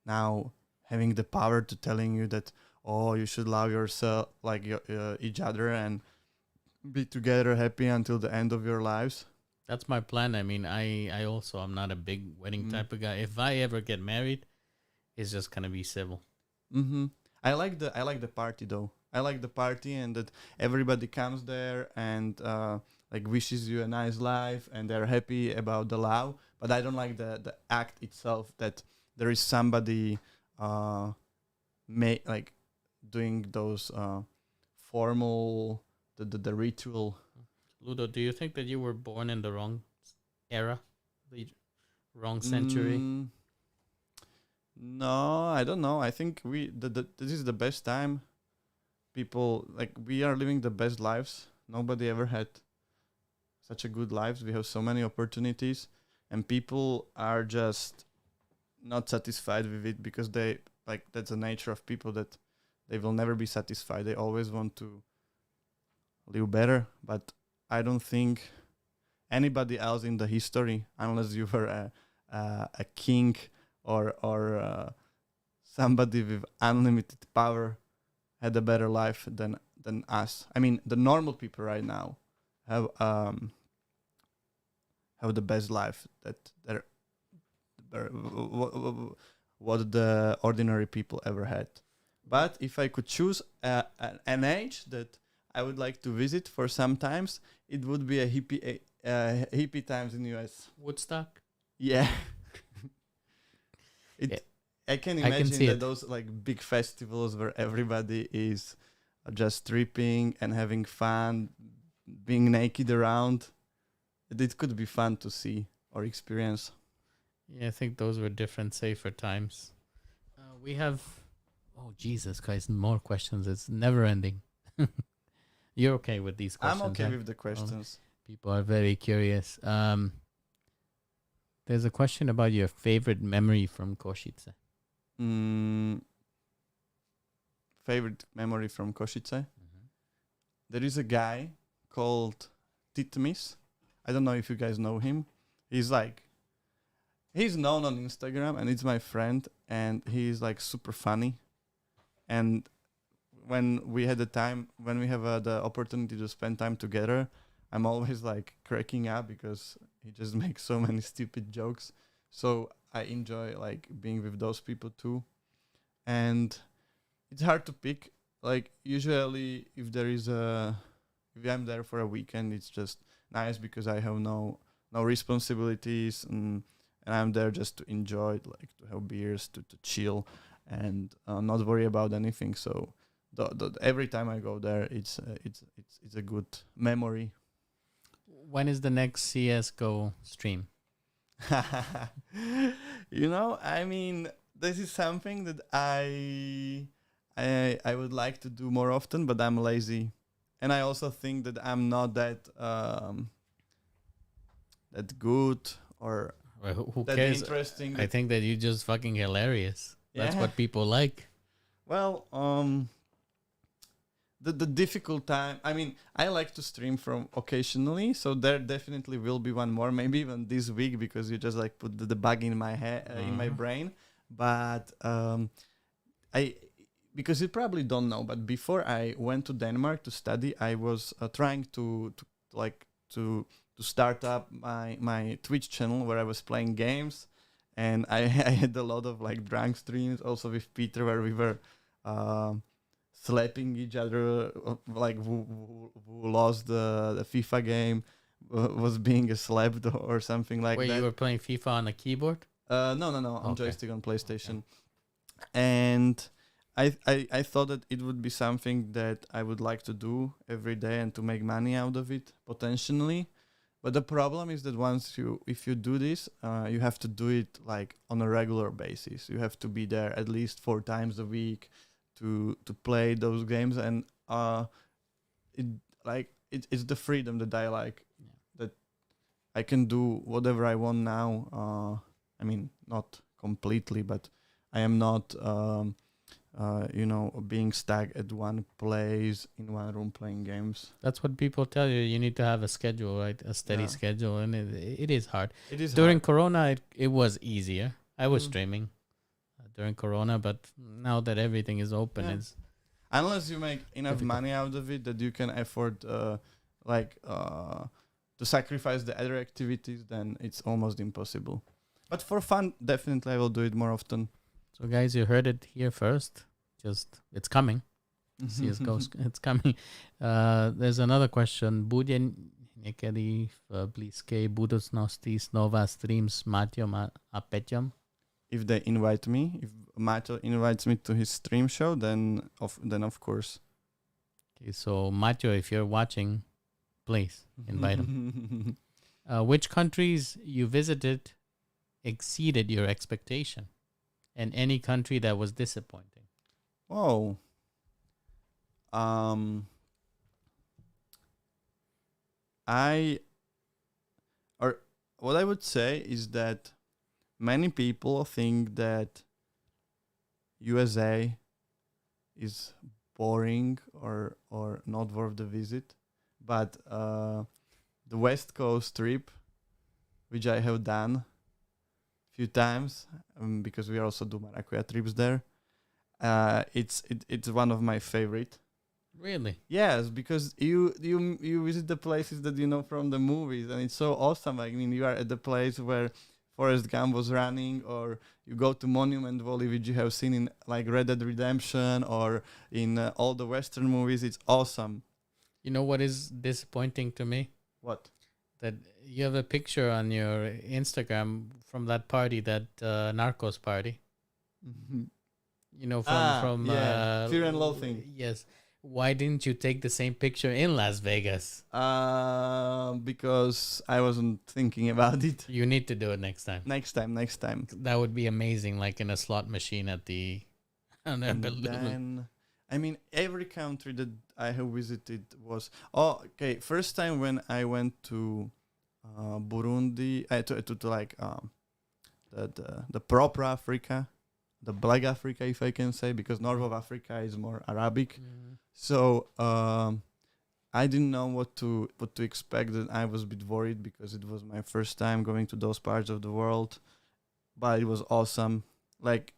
now having the power to telling you that, oh, you should love yourself like each other and be together happy until the end of your lives. That's my plan. I mean, I also am not a big wedding Mm. type of guy. If I ever get married, it's just gonna be civil. Mm-hmm. I like the party though. I like the party and that everybody comes there and like wishes you a nice life and they're happy about the love. But I don't like the act itself that there is somebody like doing those formal the ritual. Ludo, do you think that you were born in the wrong era, the wrong century? Mm, no, I don't know. I think this is the best time. People like we are living the best lives. Nobody ever had such a good lives. We have so many opportunities, and people are just not satisfied with it because they like that's the nature of people that they will never be satisfied. They always want to live better, but I don't think anybody else in the history, unless you were a king or somebody with unlimited power, had a better life than us. I mean, the normal people right now have the best life that what the ordinary people ever had. But if I could choose an age that I would like to visit for some times, it would be a hippie times in US. Woodstock. Yeah, Yeah, I can I can imagine see that it. those like big festivals where everybody is just tripping and having fun, being naked around. It could be fun to see or experience. Yeah, I think those were different, safer times. We have, oh Jesus Christ, more questions. It's never ending. You're okay with these I'm questions, okay right? with the questions. People are very curious. There's a question about your favorite memory from Košice. Mm, favorite memory from Košice? There is a guy called Titmis. I don't know if you guys know him. He's known on Instagram and it's my friend and he's like super funny. And when we had when we have the opportunity to spend time together, I'm always like cracking up because he just makes so many stupid jokes. So I enjoy like being with those people too. And it's hard to pick. Like usually if I'm there for a weekend, it's just nice because I have no responsibilities and I'm there just to enjoy it, like to have beers, to chill and not worry about anything. So every time I go there, it's a good memory. When is the next CS:GO stream? I mean, this is something that I would like to do more often, but I'm lazy, and I also think that I'm not that good or Well, who that cares? interesting. I think that you're just fucking hilarious. That's Yeah. what people like. Well, the difficult time. I mean, I like to stream from occasionally, so there definitely will be one more, maybe even this week because you just like put the bug in my head, in my Uh-huh. brain. But I because you probably don't know, but before I went to Denmark to study, I was trying to start up my Twitch channel where I was playing games, and I had a lot of like drunk streams also with Peter where we were slapping each other, like who lost the FIFA game was being slapped or something like Wait, that. you were playing FIFA on a keyboard? No, on Okay. joystick on PlayStation, and I thought that it would be something that I would like to do every day and to make money out of it potentially. But the problem is that if you do this, you have to do it like on a regular basis. You have to be there at least 4 times a week to play those games, and it it's the freedom that I like. Yeah. That I can do whatever I want now. I mean, not completely, but I am not, being stuck at one place in one room playing games. That's what people tell you. You need to have a schedule, right? A steady Yeah. schedule, and it is hard. It is During hard. Corona, it was easier. I was Mm. streaming during Corona, but now that everything is open, Yeah. it's Unless you make enough difficult. money out of it that you can afford, to sacrifice the other activities, then it's almost impossible. But for fun, definitely I will do it more often. So, guys, you heard it here first. Just it's coming. CS:GO, it's coming. There's another question. Bude někdy v blízké budoucnosti znova stream s Maťom a Peťom? If they invite me, if Mato invites me to his stream show, then of course. Okay, so Maťo, if you're watching, please invite him. Which countries you visited exceeded your expectation, and any country that was disappointing? Oh. What I would say is that many people think that USA is boring or not worth the visit, but the West Coast trip, which I have done a few times, because we also do maracuya trips there, it's one of my favorite. Really? Yes, because you visit the places that you know from the movies, and it's so awesome. I mean, you are at the place where Forrest Gump was running, or you go to Monument Valley, which you have seen in like Red Dead Redemption or in all the Western movies. It's awesome. You know what is disappointing to me? What? That you have a picture on your Instagram from that party, that Narcos party. You know, from Fear and Loathing. Yes. Why didn't you take the same picture in Las Vegas? Because I wasn't thinking about it. You need to do it next time. Next time. That would be amazing, like in a slot machine at the. And then, I mean, every country that I have visited was. Oh, okay. First time when I went to Burundi, to like the proper Africa, the Black Africa, if I can say, because North of Africa is more Arabic. So I didn't know what to expect, and I was a bit worried because it was my first time going to those parts of the world, but it was awesome. Like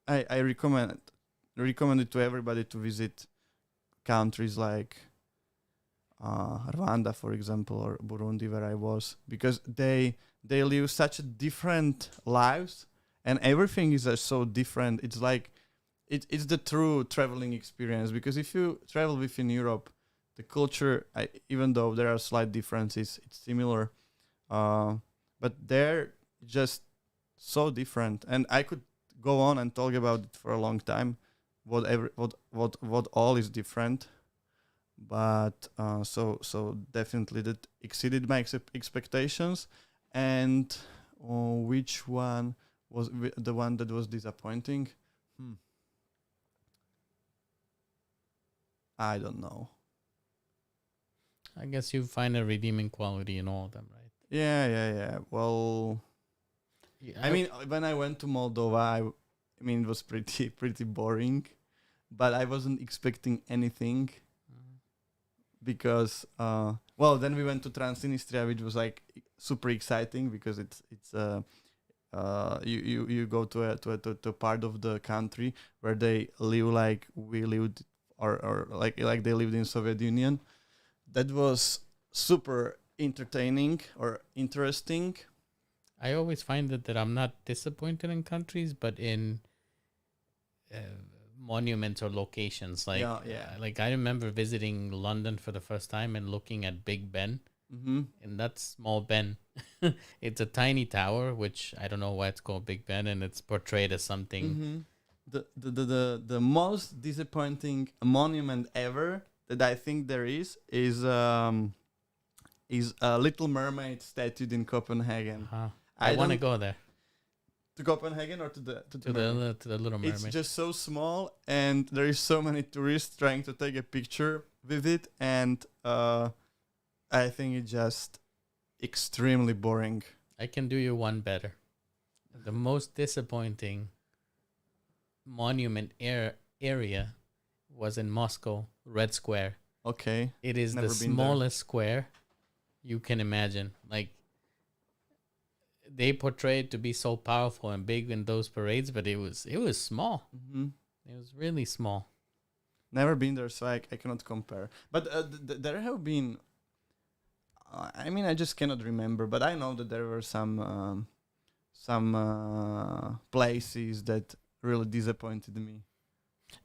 I recommend it to everybody to visit countries like Rwanda, for example, or Burundi, where I was, because they live such different lives, and everything is so different. It's like it's the true traveling experience, because if you travel within Europe, the culture, even though there are slight differences, it's similar, but they're just so different. And I could go on and talk about it for a long time, what all is different. But so definitely that exceeded my expectations. And which one was the one that was disappointing? I don't know. I guess you find a redeeming quality in all of them, right? Yeah. Well, Yeah, I mean, when I went to Moldova, I mean, it was pretty boring, but I wasn't expecting anything, because then we went to Transnistria, which was like super exciting, because it's you go to a part of the country where they live like we lived, or like they lived in Soviet Union. That was super entertaining or interesting. I always find that I'm not disappointed in countries, but in monuments or locations. Like, like I remember visiting London for the first time and looking at Big Ben, and that's small Ben. It's a tiny tower, which I don't know why it's called Big Ben, and it's portrayed as something. The most disappointing monument ever that I think there is is a Little Mermaid statued in Copenhagen. I want to don't- go there to Copenhagen or to the to the Little Mermaid. It's just so small, and there is so many tourists trying to take a picture with it, and I think it's just extremely boring. I can do you one better. The most disappointing monument area was in Moscow, Red Square. Okay. It is Never the been there. smallest square you can imagine. Like, they portrayed to be so powerful and big in those parades, but it was small. Mm-hmm. It was really small. Never been there, so I cannot compare. But there have been. I mean, I just cannot remember. But I know that there were some places that really disappointed me.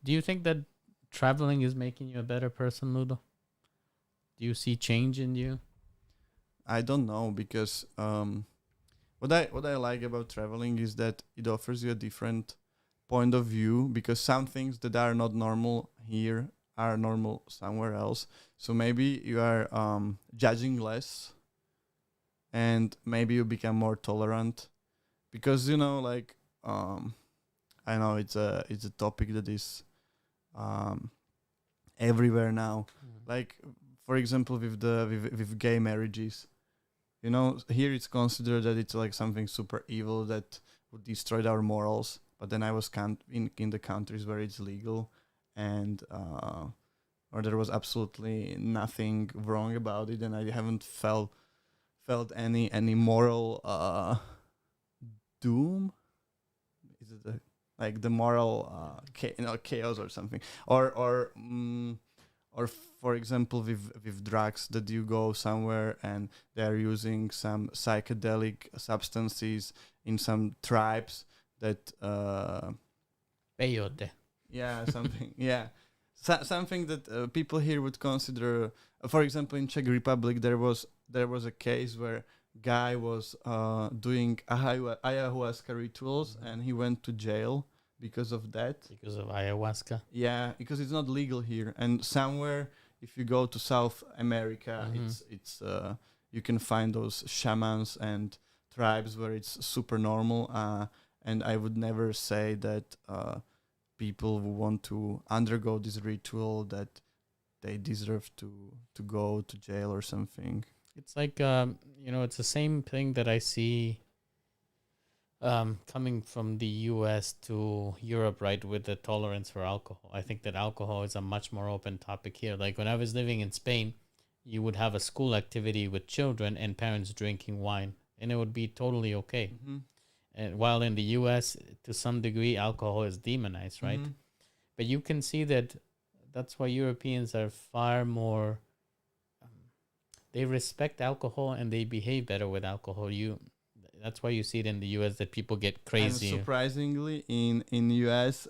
Do you think that traveling is making you a better person, Ludo? Do you see change in you? I don't know, because what I like about traveling is that it offers you a different point of view, because some things that are not normal here are normal somewhere else. So maybe you are judging less, and maybe you become more tolerant, because like I know it's a topic that is everywhere now. Like, for example, with gay marriages, here it's considered that it's like something super evil that would destroy our morals. But then I was in the countries where it's legal, and or there was absolutely nothing wrong about it, and I haven't felt any moral doom. Is it like the moral chaos or something, or for example with drugs, that you go somewhere and they're using some psychedelic substances in some tribes that Peyote. something something that people here would consider, for example, in Czech Republic there was a case where guy was doing ayahuasca rituals, and he went to jail because of that. Because of ayahuasca. Yeah, because it's not legal here. And somewhere, if you go to South America, it's you can find those shamans and tribes where it's super normal. And I would never say that people who want to undergo this ritual, that they deserve to go to jail or something. It's like it's the same thing that I see coming from the US to Europe, right, with the tolerance for alcohol. I think that alcohol is a much more open topic here. Like, when I was living in Spain, you would have a school activity with children and parents drinking wine, and it would be totally okay. Mm-hmm. And while in the US, to some degree, alcohol is demonized, right? Mm-hmm. But you can see that that's why Europeans are far more. They respect alcohol and they behave better with alcohol. That's why you see it in the US that people get crazy. And surprisingly, in US,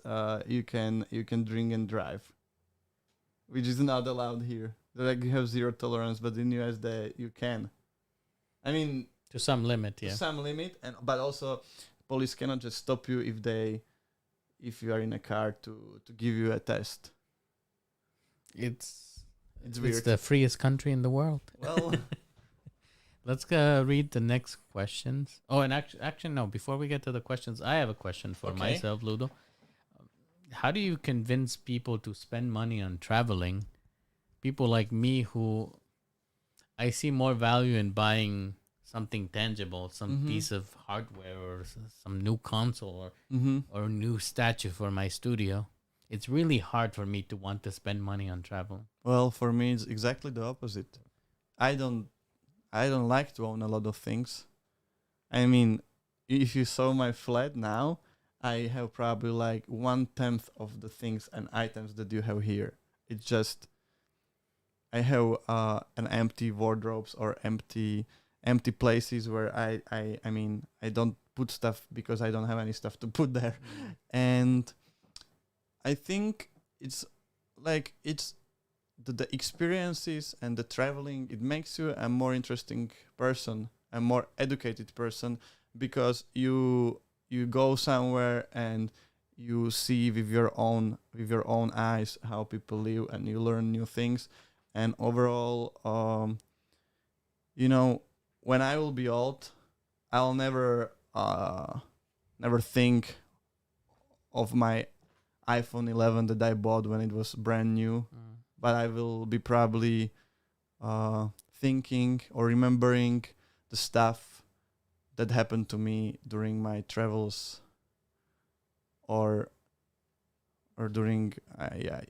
you can drink and drive, which is not allowed here. Like, you have zero tolerance, but in US you can. I mean, to some limit, yeah. To some limit, but also police cannot just stop you if you are in a car to give you a test. It's weird. It's the freest country in the world. Well, let's read the next questions. Oh, and actually, no. Before we get to the questions, I have a question for myself, Ludo. How do you convince people to spend money on traveling? People like me, who I see more value in buying something tangible, some piece of hardware, or some new console, or new statue for my studio. It's really hard for me to want to spend money on traveling. Well, for me, it's exactly the opposite. I don't like to own a lot of things. I mean, if you saw my flat now, I have probably like 1/10 of the things and items that you have here. It's just I have an empty wardrobes or empty places where I mean I don't put stuff because I don't have any stuff to put there, and I think it's the experiences and the traveling. It makes you a more interesting person, a more educated person, because you go somewhere and you see with your own eyes how people live, and you learn new things, and overall you know, when I will be old, I'll never think of my iPhone 11 that I bought when it was brand new, but I will be probably thinking or remembering the stuff that happened to me during my travels, or during yeah.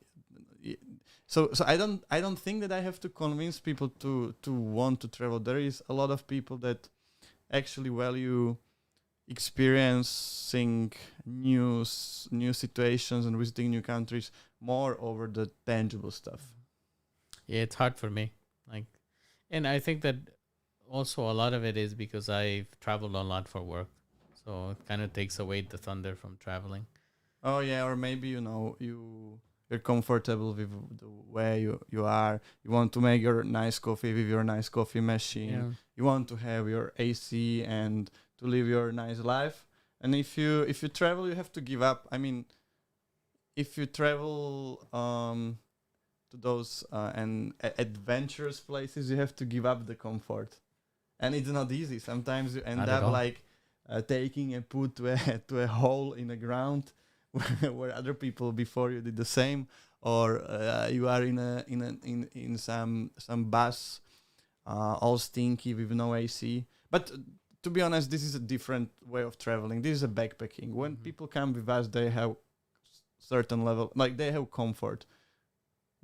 So I don't think that I have to convince people to want to travel. There is a lot of people that actually value experiencing new situations and visiting new countries more over the tangible stuff. Yeah, it's hard for me. Like, and I think that also a lot of it is because I've traveled a lot for work, so it kind of takes away the thunder from traveling. Oh yeah, or maybe you're comfortable with the way you are. You want to make your nice coffee with your nice coffee machine. Yeah. You want to have your AC and to live your nice life. And if you travel, you have to give up. I mean, if you travel to those adventurous places, you have to give up the comfort, and it's not easy. Sometimes you end Not at up all. like taking a put to a hole in the ground where other people before you did the same, or you are in some bus all stinky with no AC. But to be honest, this is a different way of traveling. This is a backpacking. When people come with us, they have certain level, like they have comfort.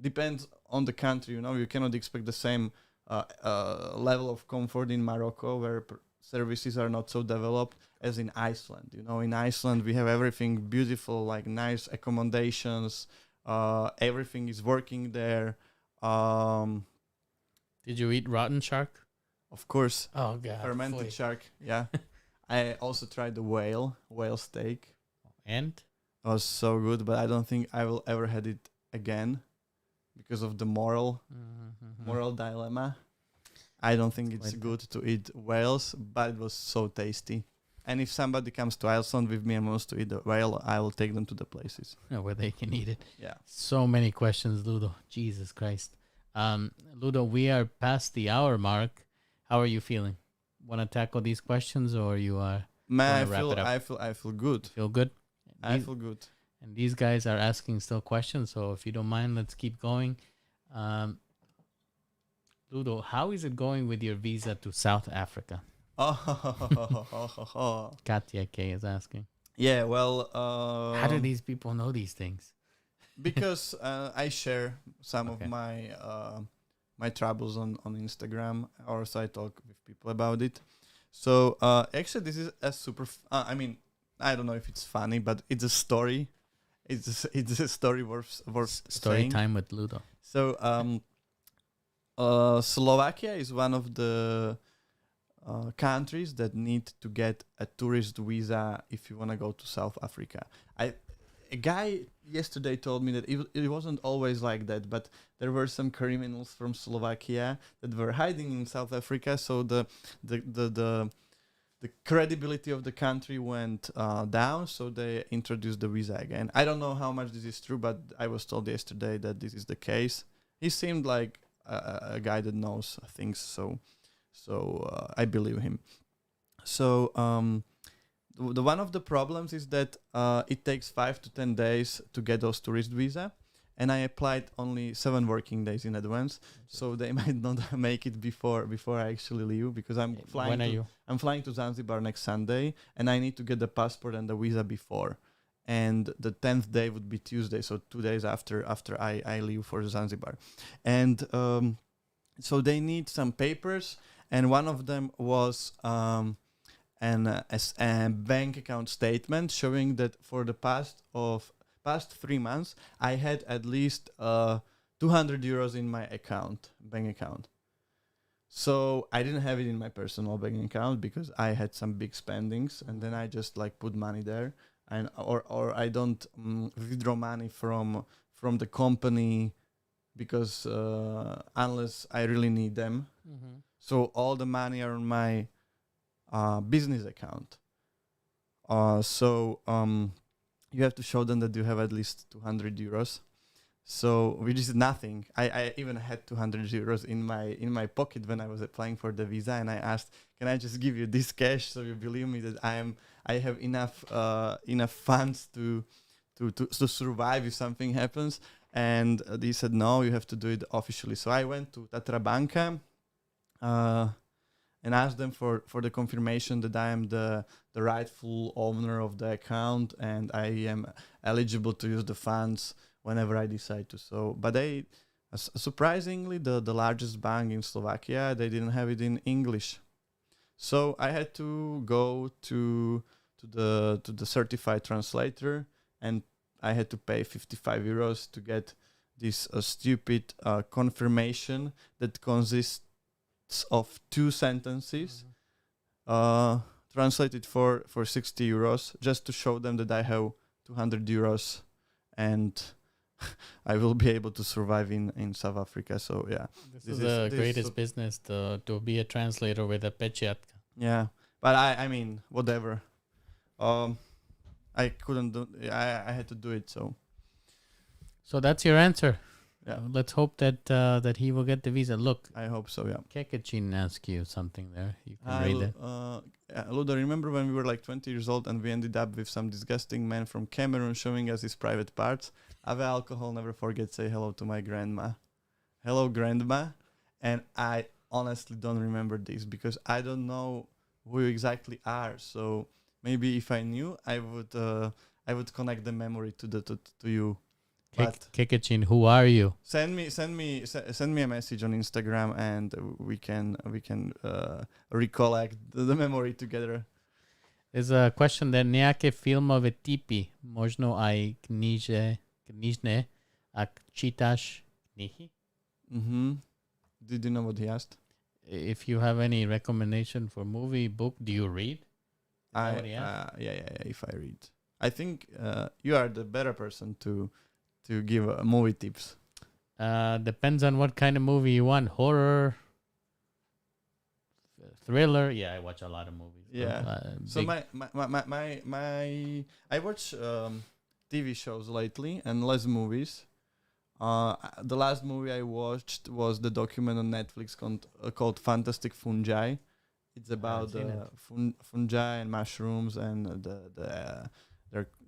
Depends on the country, you cannot expect the same level of comfort in Morocco, where services are not so developed, as in Iceland. In Iceland we have everything beautiful, like nice accommodations. Everything is working there. Did you eat rotten shark? Of course, Oh god, fermented shark. Yeah, I also tried the whale steak. And It was so good, but I don't think I will ever had it again because of the moral dilemma. I don't think it's good to eat whales, but it was so tasty. And if somebody comes to Iceland with me and wants to eat the whale, I will take them to the places. where they can eat it. Yeah. So many questions, Ludo. Jesus Christ. Ludo, we are past the hour mark. How are you feeling? Want to tackle these questions, or you are Man, wanna wrap it up? I feel good. feel good? I feel good. And these guys are asking still questions, so if you don't mind, let's keep going. Ludo, how is it going with your visa to South Africa? Katya K is asking. Yeah, well, How do these people know these things? because I share some Okay. of my troubles on Instagram, or so I talk with people about it. So actually, this is a super. I mean, I don't know if it's funny, but it's a story. It's a story worth Story saying. time with Ludo. So Slovakia is one of the countries that need to get a tourist visa if you want to go to South Africa. A guy yesterday told me that it wasn't always like that, but there were some criminals from Slovakia that were hiding in South Africa, so the credibility of the country went down, so they introduced the visa again. I don't know how much this is true, but I was told yesterday that this is the case. He seemed like a guy that knows things, so I believe him. So the one of the problems is that it takes 5 to 10 days to get those tourist visa, and I applied only 7 working days in advance, so they might not make it before I actually leave, because I'm flying. When are you? I'm flying to Zanzibar next Sunday, and I need to get the passport and the visa before. And the 10th day would be Tuesday, so 2 days after I leave for Zanzibar. And so they need some papers, and one of them was a bank account statement showing that for the past 3 months I had at least 200 euros in my bank account. So I didn't have it in my personal bank account because I had some big spendings, and then I just like put money there, and or I don't withdraw money from the company because unless I really need them. So all the money are on my business account. So you have to show them that you have at least 200 euros. So which is nothing. I even had 200 euros in my pocket when I was applying for the visa, and I asked, "Can I just give you this cash so you believe me that I have enough funds to survive if something happens?" And they said, "No, you have to do it officially." So I went to Tatra Banka and asked them for the confirmation that I am the rightful owner of the account and I am eligible to use the funds whenever I decide to. So, but they, surprisingly, the largest bank in Slovakia, they didn't have it in English. So I had to go to the certified translator, and I had to pay 55 euros to get this stupid confirmation that consists of 2 sentences, translated for 60 euros, just to show them that I have 200 euros and I will be able to survive in South Africa. So yeah, this is the greatest business to be a translator with a pečiatka. Yeah, but I mean whatever. I couldn't do. I had to do it. So that's your answer. Yeah. Let's hope that that he will get the visa. Look, I hope so. Yeah. Kekachin asked you something there. You can read it. Ludo, remember when we were like 20 years old and we ended up with some disgusting man from Cameroon showing us his private parts? Ave alcohol, never forget, say hello to my grandma. Hello, grandma. And I honestly don't remember this because I don't know who you exactly are. So maybe if I knew, I would connect the memory to you. Kekachin, who are you? Send me a message on Instagram and we can recollect the memory together. There's a question there. Nejaké filmové tipy. Možno aj knižné, ak čítaš knihy? Mm-hmm. Did you know what he asked? If you have any recommendation for movie, book, do you read? Yeah, if I read. I think you are the better person to give movie tips. Depends on what kind of movie you want. Horror, thriller. Yeah, I watch a lot of movies. Yeah. So my I watch TV shows lately and less movies. The last movie I watched was the document on Netflix called Fantastic Fungi. It's about fungi and mushrooms and they're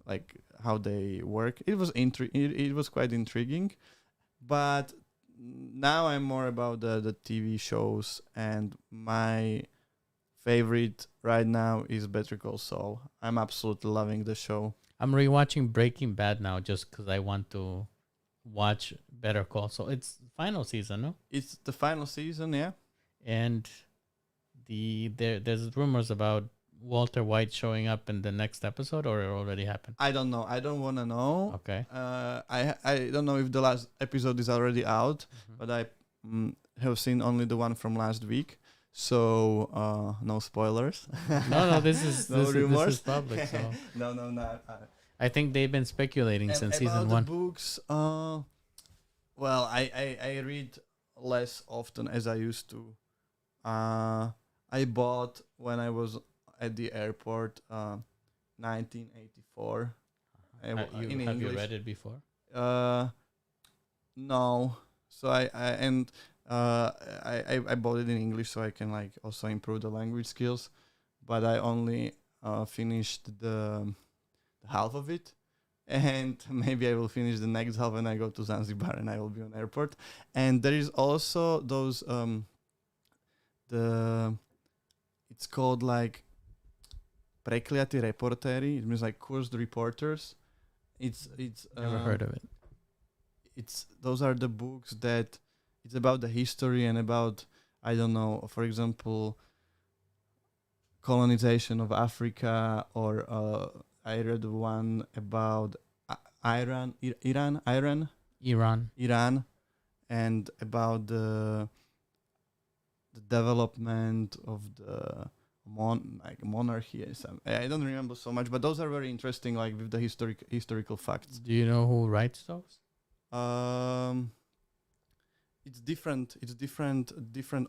like how they work. It was it was quite intriguing, but now I'm more about the TV shows, and my favorite right now is Better Call Saul. I'm absolutely loving the show. I'm rewatching Breaking Bad now just because I want to watch Better Call Saul. It's final season, no? It's the final season, yeah. And there's rumors about Walter White showing up in the next episode, or it already happened? I don't know. I don't want to know. Okay. I don't know if the last episode is already out, but I have seen only the one from last week. So no spoilers. No, this is rumors. This is public. So no. I think they've been speculating since season 1. The books, well, I read less often as I used to. I bought when I was at the airport, 1984. In English. Have you read it before? No. So I bought it in English so I can like also improve the language skills, but I only finished the half of it, and maybe I will finish the next half when I go to Zanzibar and I will be on airport. And there is also those it's called like prekliatí reportéri. It means like cursed reporters. It's Never heard of it. Those are the books that it's about the history and about, I don't know, for example, colonization of Africa, or I read one about Iran, and about the development of the monarchy. I don't remember so much, but those are very interesting, like with the historical facts. Do you know who writes those? It's different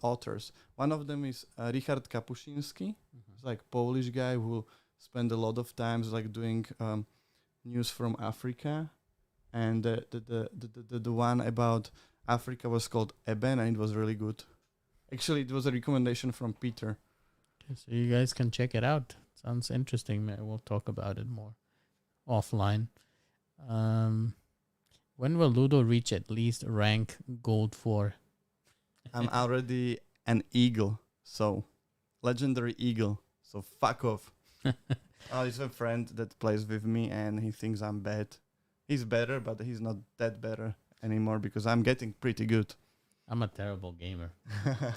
authors. One of them is Richard Kapuscinski. He's like Polish guy who spent a lot of times like doing news from Africa, and the one about Africa was called Eben, and it was really good. Actually, it was a recommendation from Peter. Okay, so you guys can check it out. Sounds interesting. We'll talk about it more offline. When will Ludo reach at least rank gold 4? I'm already an eagle, so legendary eagle. So fuck off. It's a friend that plays with me, and he thinks I'm bad. He's better, but he's not that better anymore because I'm getting pretty good. I'm a terrible gamer.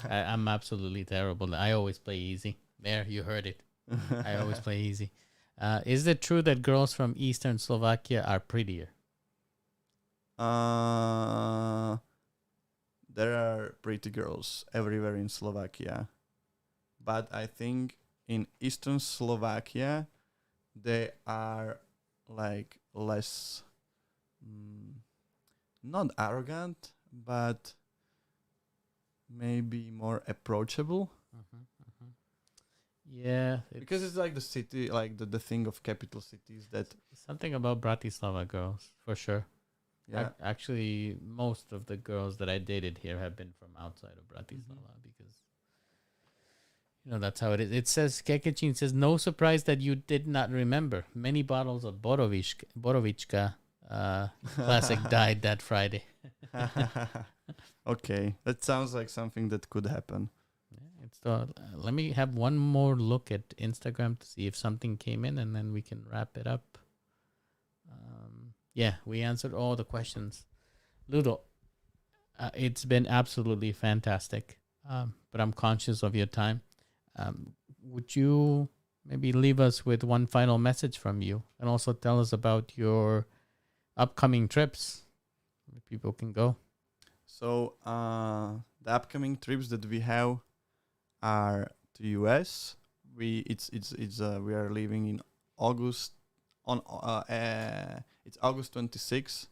I'm absolutely terrible. I always play easy. There, you heard it. I always play easy. Is it true that girls from Eastern Slovakia are prettier? There are pretty girls everywhere in Slovakia, but I think in Eastern Slovakia they are like less, not arrogant, but maybe more approachable. Yeah, Because it's like the city, like the thing of capital cities that. something about Bratislava girls for sure. Yeah. Actually, most of the girls that I dated here have been from outside of Bratislava because, that's how it is. It says, Kekechin says, no surprise that you did not remember. Many bottles of Borovička classic died that Friday. Okay, that sounds like something that could happen. Let me have one more look at Instagram to see if something came in, and then we can wrap it up. Yeah, we answered all the questions. Ludo, it's been absolutely fantastic, but I'm conscious of your time. Would you maybe leave us with one final message from you, and also tell us about your upcoming trips where people can go? So the upcoming trips that we have are to US. We are leaving in August. It's August 26th.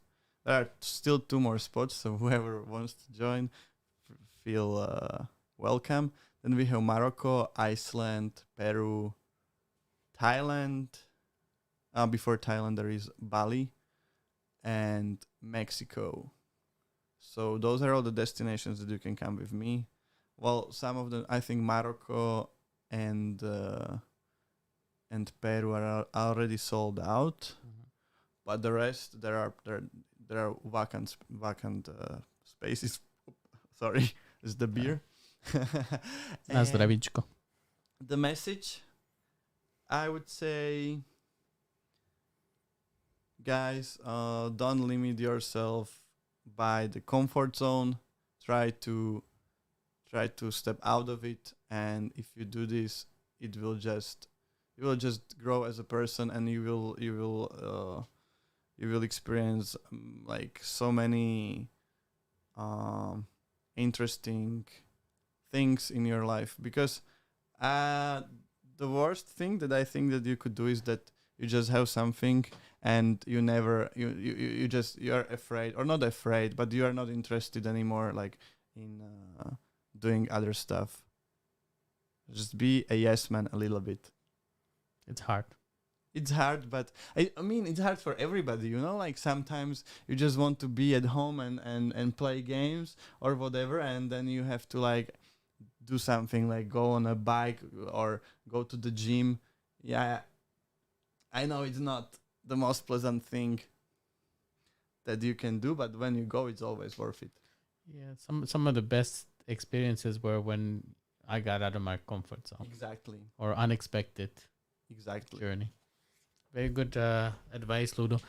There are still 2 more spots, so whoever wants to join, feel welcome. Then we have Morocco, Iceland, Peru, Thailand. Before Thailand, there is Bali and Mexico. So those are all the destinations that you can come with me. Well, some of them, I think Morocco and Peru are already sold out, but the rest there are vacant spaces. Sorry, it's the beer. Na zdravíčko. The message, I would say, guys, don't limit yourself by the comfort zone. Try to step out of it, and if you do this, you will just grow as a person, and you will experience like so many interesting things in your life. Because the worst thing that I think that you could do is that you just have something and you are afraid, or not afraid, but you are not interested anymore, like in doing other stuff. Just be a yes man a little bit. It's hard. It's hard, but I mean, it's hard for everybody, like sometimes you just want to be at home and play games or whatever, and then you have to like do something like go on a bike or go to the gym. Yeah, I know it's not the most pleasant thing that you can do, but when you go, it's always worth it. Yeah, some of the best experiences were when I got out of my comfort zone. Exactly. Or unexpected journey. Very good advice, Ludo.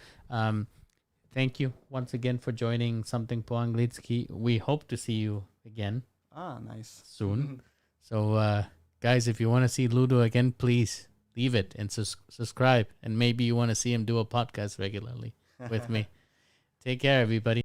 Thank you once again for joining Something po Anglicky. We hope to see you again. Nice. Soon. So, guys, if you want to see Ludo again, please leave it and subscribe. And maybe you want to see him do a podcast regularly with me. Take care, everybody.